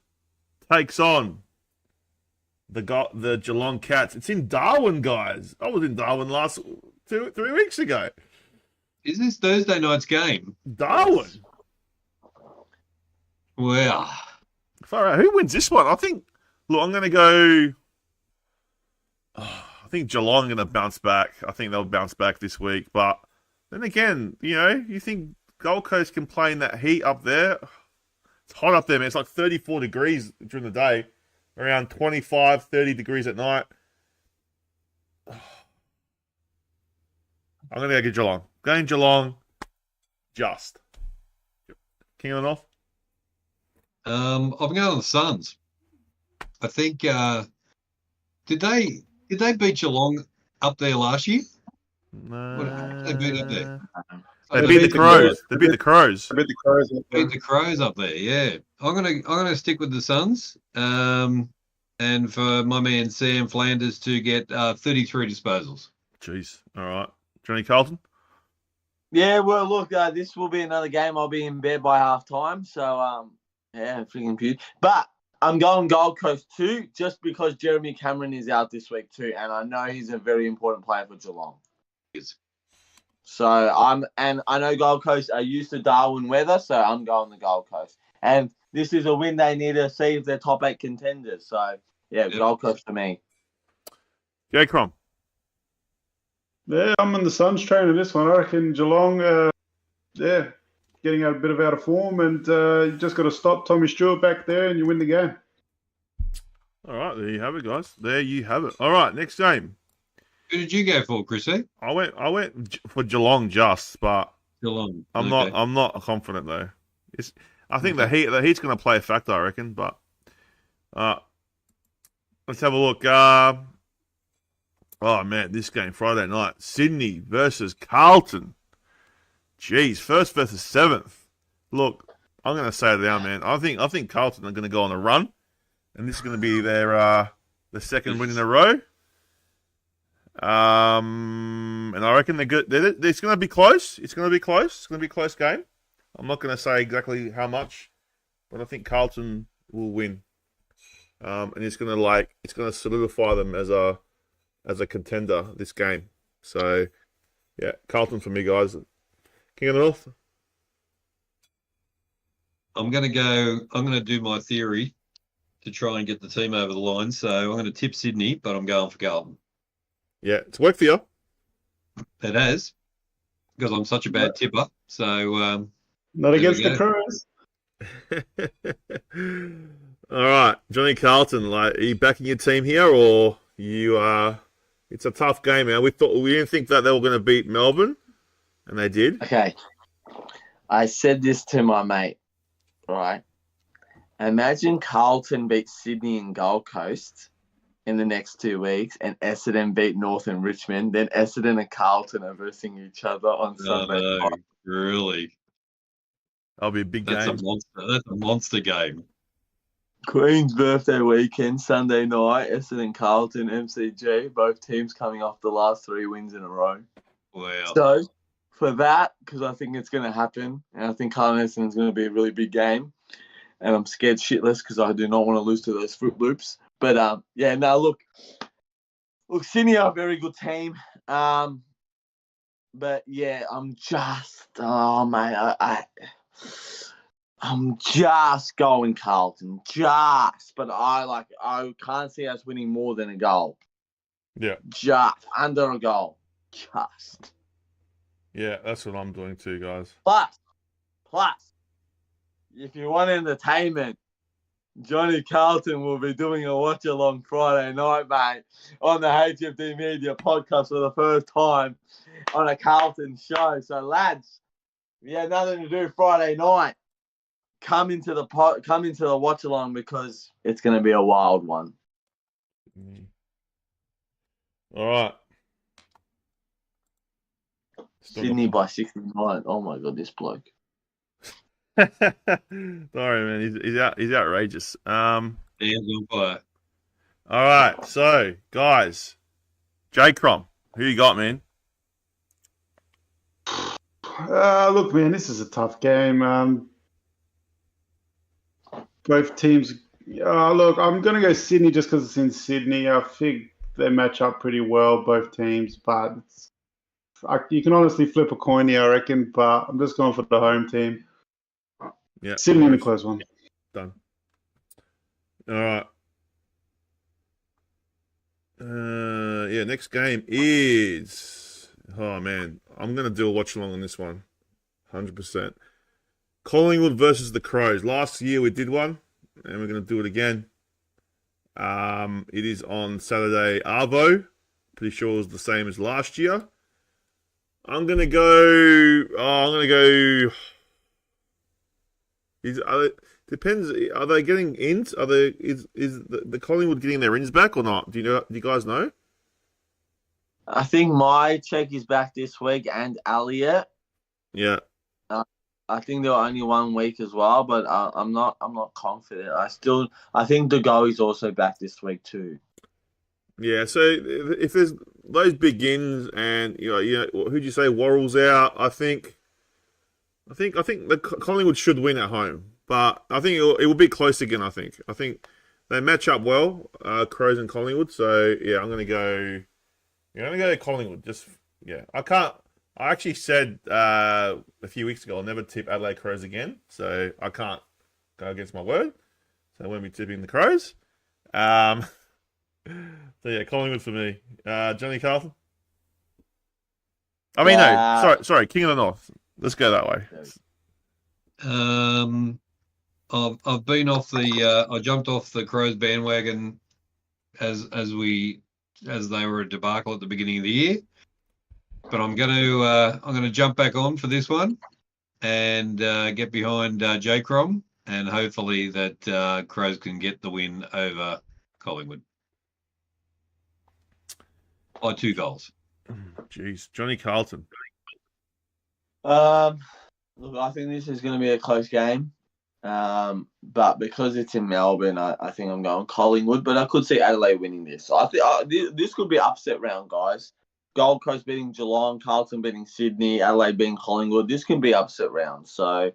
takes on the Geelong Cats. It's in Darwin, guys. I was in Darwin last 3 weeks ago.
Is this Thursday night's game?
Darwin.
Wow.
Far out. Who wins this one? I think. Look, I'm going to go. I think Geelong are going to bounce back. I think they'll bounce back this week. But then again, you think Gold Coast can play in that heat up there? It's hot up there, man. It's like 34 degrees during the day, around 25, 30 degrees at night. I'm going to go get Geelong. Going Geelong, just. King of the North?
I'm going on the Suns. I think did they beat Geelong up there last year? What did they beat up there?
They beat the Crows. They beat the Crows.
I bet the Crows.
Beat the Crows up there. Yeah, I'm gonna stick with the Suns. And for my man Sam Flanders to get 33 disposals.
Jeez. All right. Johnny Carlton?
Yeah, well, look, this will be another game. I'll be in bed by half time. So, yeah, freaking beauty. But I'm going Gold Coast too, just because Jeremy Cameron is out this week too. And I know he's a very important player for Geelong. So, and I know Gold Coast are used to Darwin weather, so I'm going the Gold Coast. And this is a win they need to see if they're top 8 contenders. So, yeah, Gold Coast for me.
Yeah, CROM.
Yeah, I'm on the Suns train in this one. I reckon Geelong, getting a bit out of form, and you just got to stop Tommy Stewart back there, and you win the game.
All right, there you have it, guys. There you have it. All right, next game.
Who did you go for, Chrissy?
I went for Geelong just, but
Geelong.
I'm not confident though. I think the heat's going to play a factor, I reckon. But let's have a look. Oh man, this game Friday night, Sydney versus Carlton. Jeez, first versus 7th. Look, I'm going to say it now, man. I think Carlton are going to go on a run, and this is going to be their the second win in a row. And I reckon they're good. It's going to be close. It's going to be close. It's going to be a close game. I'm not going to say exactly how much, but I think Carlton will win. And it's going to solidify them as a contender this game. So, yeah, Carlton for me, guys. King of the North.
I'm going to do my theory to try and get the team over the line. So I'm going to tip Sydney, but I'm going for Carlton.
Yeah, it's worked for you.
It has, because I'm such a bad tipper. So
not against the Crows.
All right, Johnny Carlton. Are you backing your team here, or you are? It's a tough game, man. We didn't think that they were going to beat Melbourne, and they did.
Okay, I said this to my mate. Right, imagine Carlton beat Sydney and Gold Coast in the next 2 weeks, and Essendon beat North and Richmond. Then Essendon and Carlton are versing each other on Sunday night.
Really?
That'll be a big game.
That's a monster game.
Queen's birthday weekend, Sunday night, Essendon, Carlton, MCG, both teams coming off the last 3 wins in a row.
Wow.
So, for that, because I think it's going to happen, and I think Carlton Essendon's going to be a really big game, and I'm scared shitless because I do not want to lose to those Fruit Loops. But, look, Sydney are a very good team. But, yeah, I'm just going Carlton. But I can't see us winning more than a goal.
Yeah.
Just under a goal. Just.
Yeah, that's what I'm doing too, guys.
Plus, if you want entertainment, Johnny Carlton will be doing a watch-along Friday night, mate, on the HFD Media podcast for the first time on a Carlton show. So, lads, if you have nothing to do Friday night, come into the watch-along because it's going to be a wild one.
All right.
Sydney by 69. Oh, my God, this bloke.
Sorry, man. He's outrageous.
Hands on fire.
All right. So, guys, CROM, who you got, man?
Look, man, this is a tough game. Both teams. Look, I'm going to go Sydney just because it's in Sydney. I think they match up pretty well, both teams. But you can honestly flip a coin here, I reckon. But I'm just going for the home team.
Yeah,
Sydney in a close one.
Done. All right. Next game is. Oh man, I'm gonna do a watch along on this one, 100%. Collingwood versus the Crows. Last year we did one, and we're gonna do it again. It is on Saturday. Arvo. Pretty sure it was the same as last year. I'm gonna go. Depends. Are they getting ins? Is the Collingwood getting their ins back or not? Do you guys know?
I think my check is back this week and Elliot.
Yeah.
I think they're only 1 week as well, but I'm not confident. I think the go is also back this week too.
Yeah. So if there's those big ins and who'd you say Worrell's out? I think the Collingwood should win at home, but I think it will be close again. I think they match up well, Crows and Collingwood. So yeah, I'm gonna go Collingwood. I actually said a few weeks ago I'll never tip Adelaide Crows again, so I can't go against my word. So I won't be tipping the Crows. So yeah, Collingwood for me. Johnny Carlton. I mean, no, sorry, King of the North. Let's go that way.
I've been off I jumped off the Crows bandwagon as they were a debacle at the beginning of the year. But I'm gonna jump back on for this one and get behind CROM, and hopefully that Crows can get the win over Collingwood by 2 goals.
Jeez, Johnny Carlton.
Look, I think this is going to be a close game, but because it's in Melbourne, I think I'm going Collingwood. But I could see Adelaide winning this. So I think this could be an upset round, guys. Gold Coast beating Geelong, Carlton beating Sydney, Adelaide beating Collingwood. This can be upset round. So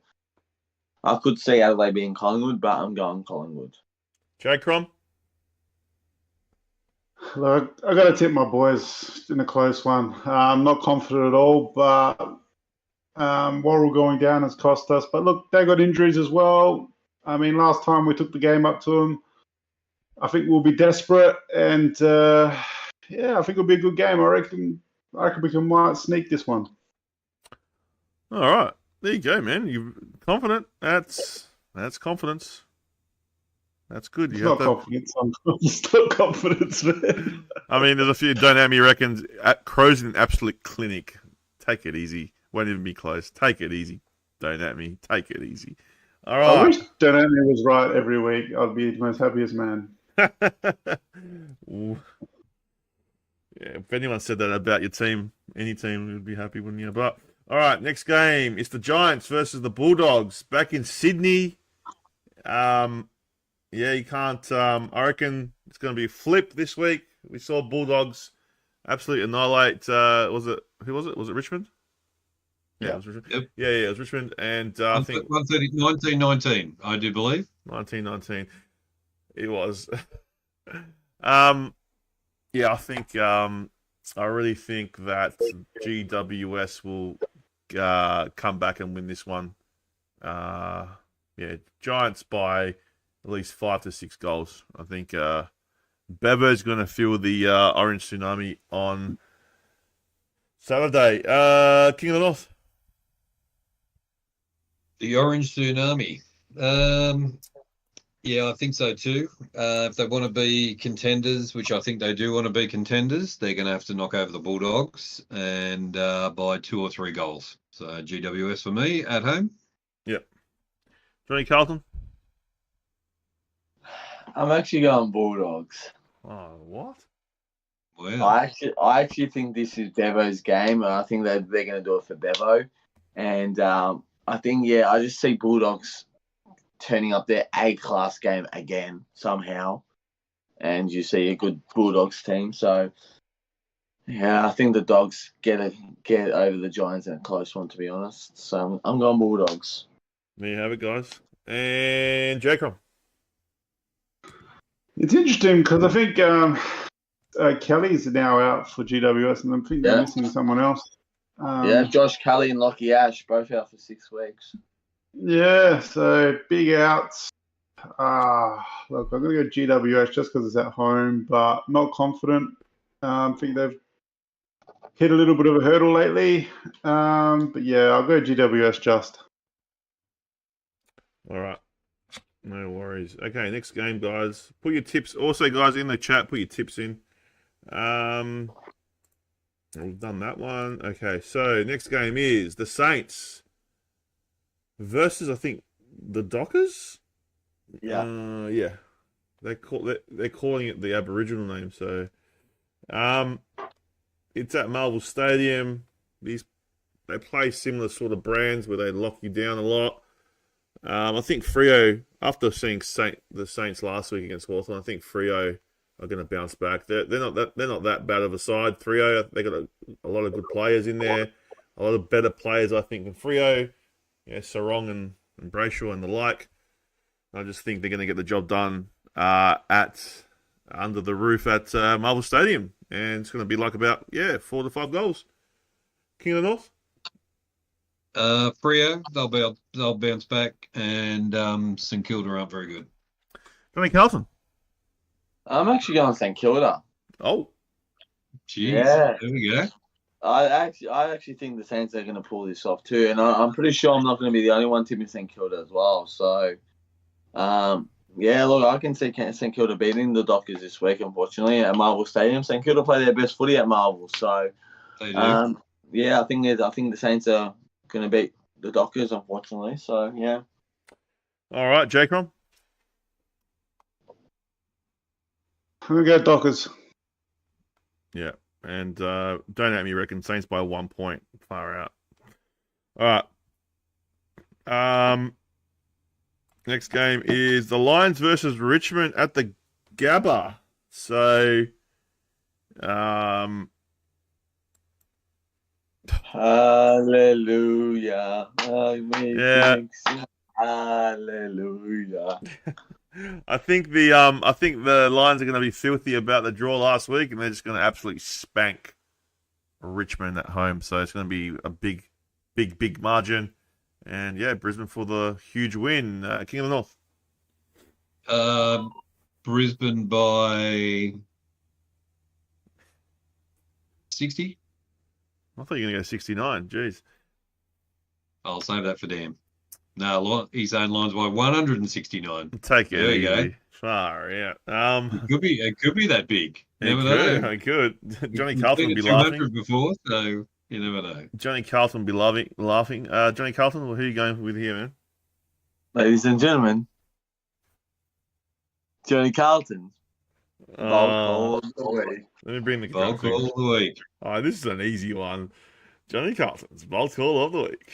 I could see Adelaide beating Collingwood, but I'm going Collingwood.
CROM?
Look, I got to tip my boys in a close one. I'm not confident at all, but Worrell going down has cost us. But look, they got injuries as well. I mean, last time we took the game up to them, I think we'll be desperate, and I think it'll be a good game. I reckon we might sneak this one.
All right, there you go, man. You're confident. That's confidence. That's good.
It's not confidence. It's not confidence, man.
I mean, there's a few. Don't have me reckons. Crows in an absolute clinic. Take it easy. Won't even be close. Take it easy. Don't at me. Take it easy. All right.
I wish Don't at me was right every week. I'd be the most happiest man.
Yeah, if anyone said that about your team, any team would be happy, wouldn't you? But all right, next game. It's the Giants versus the Bulldogs back in Sydney. Yeah, you can't. I reckon it's going to be a flip this week. We saw Bulldogs absolutely annihilate. Who was it? Was it Richmond? Yeah, it was Richmond.
Yep.
Yeah, it was Richmond. And I think
1919, I do believe.
1919. It was. Yeah, I think. I really think that GWS will come back and win this one. Yeah, Giants by at least 5 to 6 goals. I think Bevo's going to feel the orange tsunami on Saturday. King of the North.
The orange tsunami. Yeah, I think so too. If they want to be contenders, which I think they do want to be contenders, they're going to have to knock over the Bulldogs and by 2 or 3 goals. So GWS for me at home.
Yep. Johnny Carlton.
I'm actually going Bulldogs.
Oh, what?
Wow.
I actually think this is Bevo's game, and I think that they're going to do it for Bevo. And I think, I just see Bulldogs turning up their A-class game again somehow, and you see a good Bulldogs team. So, I think the Dogs get over the Giants in a close one, to be honest. So I'm going Bulldogs.
There you have it, guys. And Jacob.
It's interesting because I think Kelly's now out for GWS, and I think they're missing someone else.
Josh Kelly and Lockie Ash both out for 6 weeks.
Yeah, so big outs. Look, I'm going to go GWS just because it's at home, but not confident. I think they've hit a little bit of a hurdle lately. But yeah, I'll go GWS just.
All right. No worries. Okay, next game, guys. Put your tips. Also, guys, in the chat, put your tips in. We've done that one. Okay, so next game is the Saints versus, I think, the Dockers.
Yeah.
Yeah. They're calling it the Aboriginal name. So, it's at Marvel Stadium. They play similar sort of brands where they lock you down a lot. I think Freo, after seeing the Saints last week against Hawthorn, I think Freo are going to bounce back. They're not that bad of a side. Freo, they got a lot of good players in there, a lot of better players, I think, than Freo. Yeah, Sarong and Brayshaw and the like. I just think they're going to get the job done under the roof at Marvel Stadium, and it's going to be like about 4 to 5 goals. King of the North.
Freo, they'll bounce back, and St Kilda aren't very good.
Johnny Carlton.
I'm actually going St Kilda.
Oh,
jeez,
Yeah.
There we go.
I actually think the Saints are going to pull this off too, and I'm pretty sure I'm not going to be the only one tipping St Kilda as well. So, look, I can see St Kilda beating the Dockers this week, unfortunately, at Marvel Stadium. St Kilda play their best footy at Marvel, so
They do.
I think the Saints are going to beat the Dockers, unfortunately. So, yeah.
all right, J-Crom.
I'm going to go Dockers.
Yeah, and don't at me reckon Saints by 1 point. Far out. All right. Next game is the Lions versus Richmond at the Gabba. So,
Hallelujah.
Yeah.
Hallelujah.
I think the Lions are going to be filthy about the draw last week, and they're just going to absolutely spank Richmond at home. So it's going to be a big margin, and Brisbane for the huge win. King of the North.
Brisbane by 60.
I thought you were going to go 69. Jeez.
I'll save that for Dan. No, he's saying Lions by 169.
Take it
There you
easy.
go.
Far out.
It could be that big. Never know.
It could. Johnny
We've
Carlton
seen
would be
it 200
laughing.
before, so you never know.
Johnny Carlton would be laughing. Johnny Carlton, who are you going with here, man?
Ladies and gentlemen, Johnny Carlton.
Let me bring the
Bold call of the week.
Oh, this is an easy one. Johnny Carlton's bold call of the week.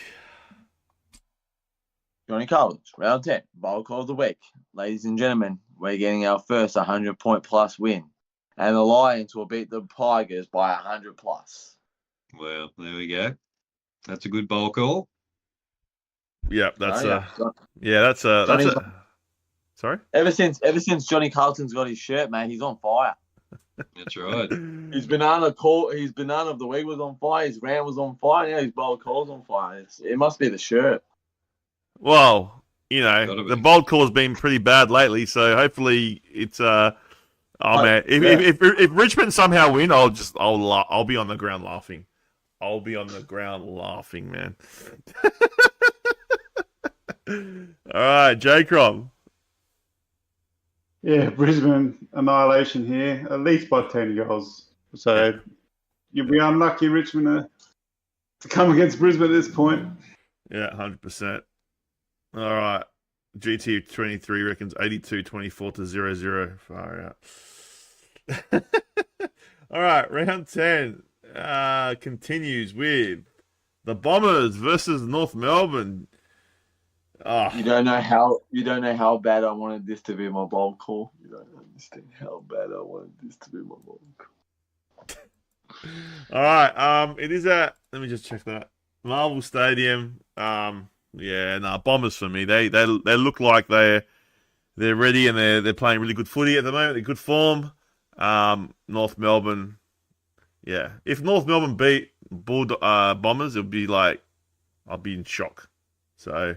Johnny Carlton's round 10, bold call of the week. Ladies and gentlemen, we're getting our first 100-point plus win. And the Lions will beat the Tigers by 100 plus.
Well, there we go. That's a good bowl call.
Yeah, that's
Johnny's-
Sorry?
Ever since Johnny Carlton's got his shirt, mate, he's on fire.
That's right.
His banana of the week was on fire. His rant was on fire. Now his bold call's on fire. It must be the shirt.
Well,
Gotta be.
the bold call's been pretty bad lately, so hopefully it's man. If Richmond somehow win, I'll be on the ground laughing. I'll be on the ground laughing, man. All right, J-Crom.
Yeah, Brisbane annihilation here, at least by 10 goals. So you'll be unlucky, Richmond, to come against Brisbane at this point.
Yeah, 100%. All right. GT23 reckons 82-24 to 0-0. Far out. All right, round 10 continues with the Bombers versus North Melbourne. Oh.
You don't know how bad I wanted this to be my bold call. You don't understand how bad I wanted this to be my bold call.
All right. It is at, let me just check that, Marvel Stadium. Bombers for me. They look like they're ready, and they're playing really good footy at the moment. They're good form. North Melbourne. Yeah. If North Melbourne beat Bombers, it'll be like I'll be in shock. So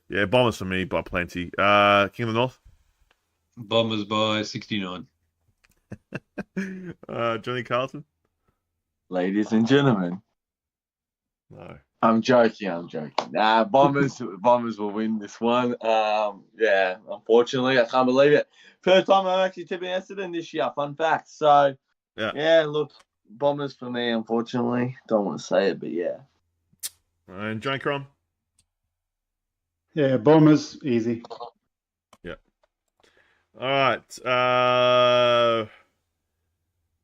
yeah, Bombers for me by plenty. King of the North.
Bombers by 69.
Johnny Carlton.
Ladies and gentlemen.
No.
I'm joking. Nah, Bombers will win this one. Unfortunately, I can't believe it. First time I'm actually tipping Essendon this year. Fun fact. So, look, Bombers for me, unfortunately. Don't want to say it, but yeah.
And Johnny Crom.
Yeah, Bombers, easy.
All right.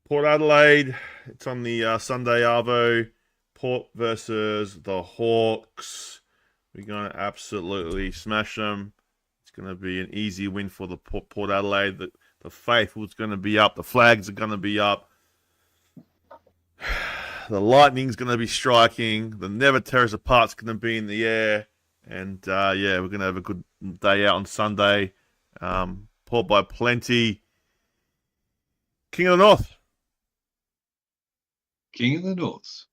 Port Adelaide. It's on the Sunday Arvo. Port versus the Hawks. We're going to absolutely smash them. It's going to be an easy win for the Port Adelaide. The faithful's going to be up. The flags are going to be up. The lightning's going to be striking. The Never Tear Us Apart's going to be in the air. And, we're going to have a good day out on Sunday. Port by plenty. King of the North.
King of the North.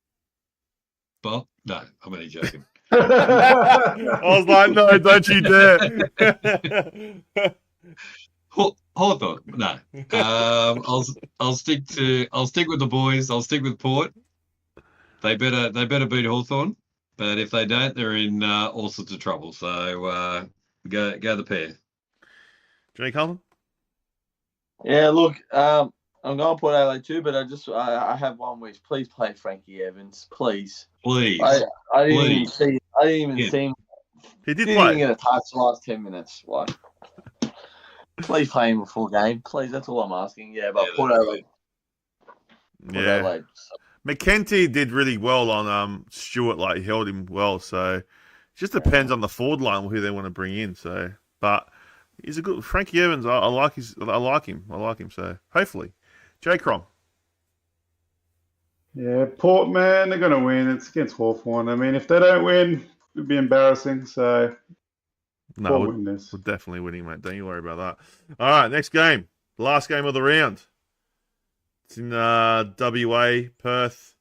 But no, I'm only joking.
I was like, no, don't you dare.
Hold on, no. I'll stick with the boys. I'll stick with Port. They better beat Hawthorn, but if they don't, they're in all sorts of trouble. So go the pair.
Johnny Carlton?
Yeah, look, I'm going to Port Adelaide too, but I have one wish. Please play Frankie Evans, please.
Please.
I didn't even see. I didn't even see him.
He did
Didn't
play.
even get a touch the last 10 minutes. Like, please play him a full game, please. That's all I'm asking. Yeah, but Port Adelaide. Port Adelaide.
McKenty did really well on Stewart. Like, he held him well. So it just depends on the forward line who they want to bring in. So, but he's a good Frankie Evans. I like him. So hopefully, CROM.
Yeah, Port, man, they're going to win. It's against Hawthorn. I mean, if they don't win, it'd be embarrassing. So,
No,
Port win this.
we're definitely winning, mate. Don't you worry about that. All right, next game. Last game of the round. It's in WA, Perth.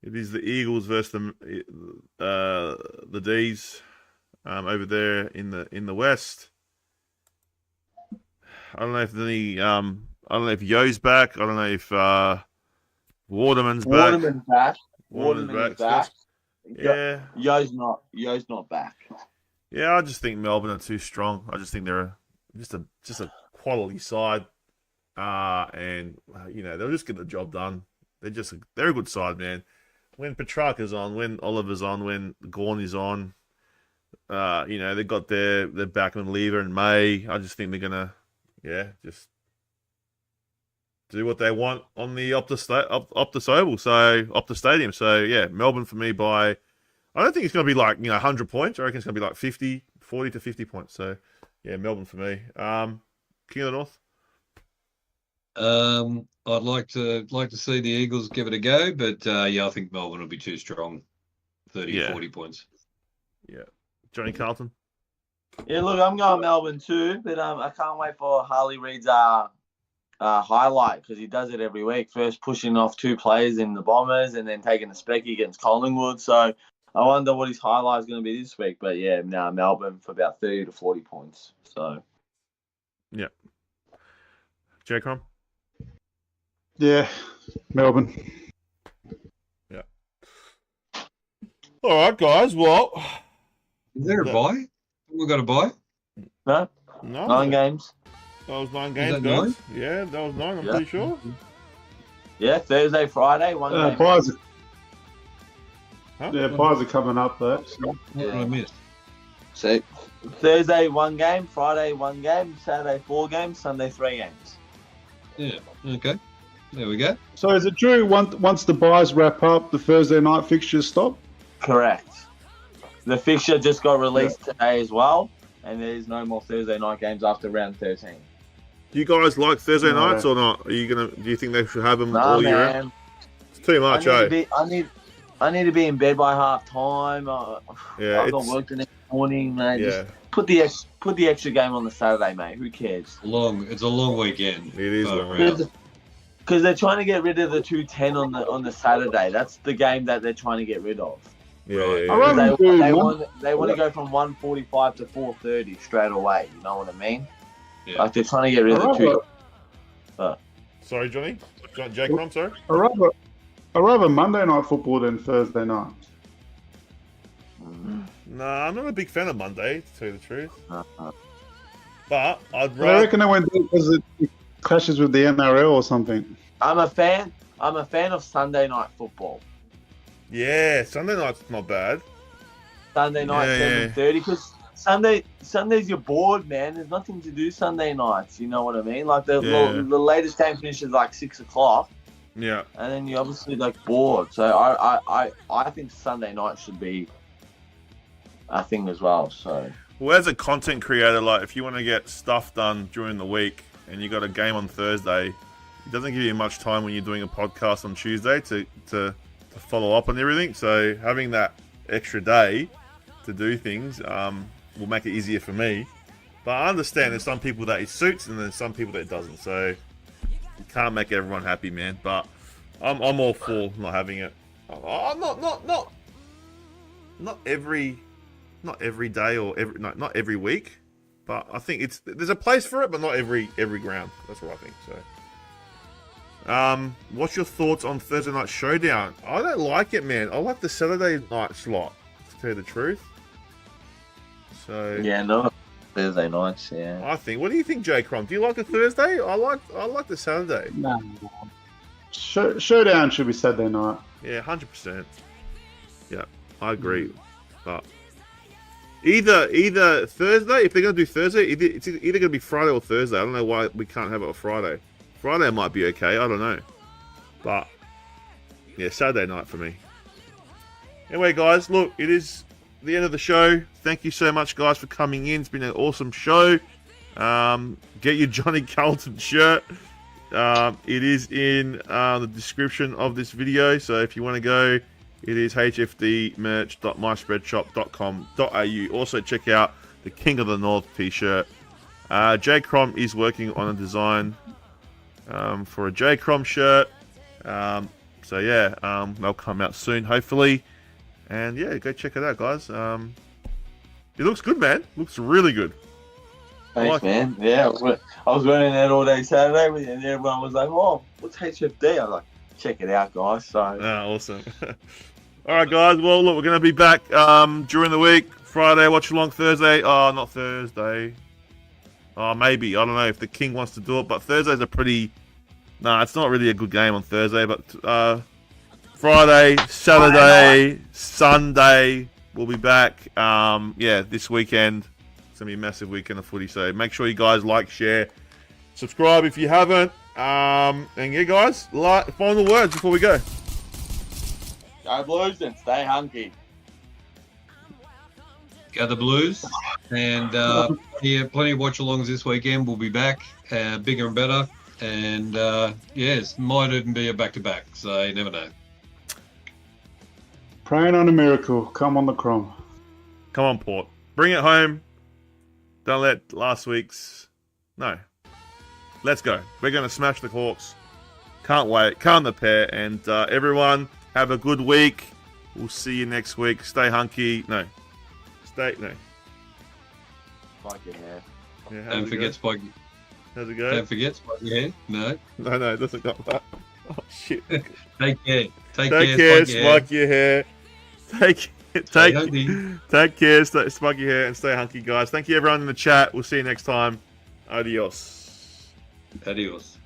It is the Eagles versus the D's over there in the West. I don't know if any. I don't know if Yo's back. I don't know if Waterman's back.
Waterman's back.
Yeah.
Yo's not back.
Yeah, I just think Melbourne are too strong. I just think they're just a quality side, and they'll just get the job done. They're a good side, man. When Petrarca's on, when Oliver's on, when Gawn is on, they've got their backman Lever and May. I just think they're gonna, just do what they want on the Optus Stadium. So yeah, Melbourne for me by. I don't think it's going to be like 100 points. I reckon it's going to be like 40 to 50 points. So yeah, Melbourne for me. King of the North.
I'd like to see the Eagles give it a go, but I think Melbourne will be too strong. 40 points.
Yeah, Johnny Carlton.
Yeah, look, I'm going Melbourne too, but I can't wait for Harley Reid's highlight because he does it every week. First pushing off two players in the Bombers and then taking a specky against Collingwood. So I wonder what his highlight is going to be this week. But yeah, now Melbourne for about 30 to 40 points. So
yeah, CROM.
Yeah, Melbourne.
Yeah. All right, guys. Well,
is there a bye? We've got a bye.
No, 9 games.
That was 9 games,
that
guys.
9?
Yeah, that was 9. I'm pretty sure.
Yeah, Thursday, Friday, 1 game.
Pies
Huh?
Yeah, pies are coming up though. So.
What did I miss?
So Thursday 1 game, Friday 1 game, Saturday 4 games, Sunday 3 games.
Yeah. Okay. There we go.
So is it true once the buys wrap up, the Thursday night fixtures stop?
Correct. The fixture just got released today as well, and there's no more Thursday night games after round 13.
Do you guys like Thursday nights or not? Do you think they should have them all year round? It's too much,
I need to be in bed by half time. I've got work the next morning, mate.
Yeah.
Just put the extra game on the Saturday, mate. Who cares?
It's a long weekend.
It is long.
Because they're trying to get rid of the 210 on the Saturday. That's the game that they're trying to get rid of.
Yeah.
They want to go from 1:45 to 4:30 straight away. You know what I mean?
Yeah.
Like they're trying to get rid of the 2.
Sorry, Johnny. CROM, sorry.
I rather Monday night football than Thursday night.
Nah, I'm not a big fan of Monday, to tell you the truth. But I'd
I
rather.
reckon they went because it clashes with the NRL or something.
I'm a fan of Sunday night football.
Yeah, Sunday night's not bad.
Sunday night 7:30 because Sundays you're bored, man. There's nothing to do Sunday nights. You know what I mean? Like the latest game finishes like 6 o'clock,
Yeah.
and then you're obviously like bored. So I think Sunday night should be a thing as well. So.
Well, as a content creator, like if you want to get stuff done during the week and you got a game on Thursday, it doesn't give you much time when you're doing a podcast on Tuesday to follow up on everything. So having that extra day to do things will make it easier for me. But I understand there's some people that it suits and there's some people that it doesn't. So you can't make everyone happy, man. But I'm all for not having it. Not every day or not every week. But I think there's a place for it, but not every ground. That's what I think. So. What's your thoughts on Thursday Night Showdown? I don't like it, man. I like the Saturday night slot, to tell you the truth. So
Yeah, no Thursday nights. Yeah.
I think. What do you think, CROM? Do you like the Thursday? I like the Saturday.
No. Showdown should be Saturday night.
Yeah, 100%. Yeah, I agree. But either Thursday, if they're gonna do Thursday, it's either gonna be Friday or Thursday. I don't know why we can't have it on Friday. Friday might be okay. I don't know. But yeah, Saturday night for me. Anyway, guys, look, it is the end of the show. Thank you so much, guys, for coming in. It's been an awesome show. Get your Johnny Carlton shirt. It is in the description of this video. So if you want to go, it is hfdmerch.myspreadshop.com.au. Also check out the King of the North t-shirt. CROM is working on a design for a CROM shirt. So yeah, they'll come out soon, hopefully. And yeah, go check it out, guys. It looks good, man. Looks really good.
Thanks, man. Yeah, I was wearing that all day Saturday, and everyone was like, "Oh, what's HFD?" I was like, "Check it out, guys." So.
Awesome. All right, guys. Well, look, we're gonna be back during the week. Friday, watch along. Thursday. Oh, not Thursday. Oh, maybe. I don't know if the King wants to do it, but Thursday's a pretty. No, it's not really a good game on Thursday, but Friday, Saturday, Sunday, we'll be back. Yeah, this weekend. It's going to be a massive weekend of footy, so make sure you guys like, share, subscribe if you haven't. And yeah, guys, final words before we go.
Go Blues and stay hunky.
Go the Blues. And yeah, plenty of watch-alongs this weekend. We'll be back, bigger and better. And yes, might even be a back-to-back, so you never know.
Praying on a miracle. Come on the CROM.
Come on, Port. Bring it home. Don't let last week's... No. Let's go. We're going to smash the Hawks. Can't wait. Can't the pair. And everyone, have a good week. We'll see you next week. Stay hunky. No.
Spike your hair.
Yeah,
Don't forget Spike.
How's it go?
Don't forget Spike your hair. No.
No, it doesn't got that. Oh, shit.
Take care.
Take care. Spike your hair. Take care, spike your hair, and stay hunky, guys. Thank you, everyone in the chat. We'll see you next time. Adios.
Adios.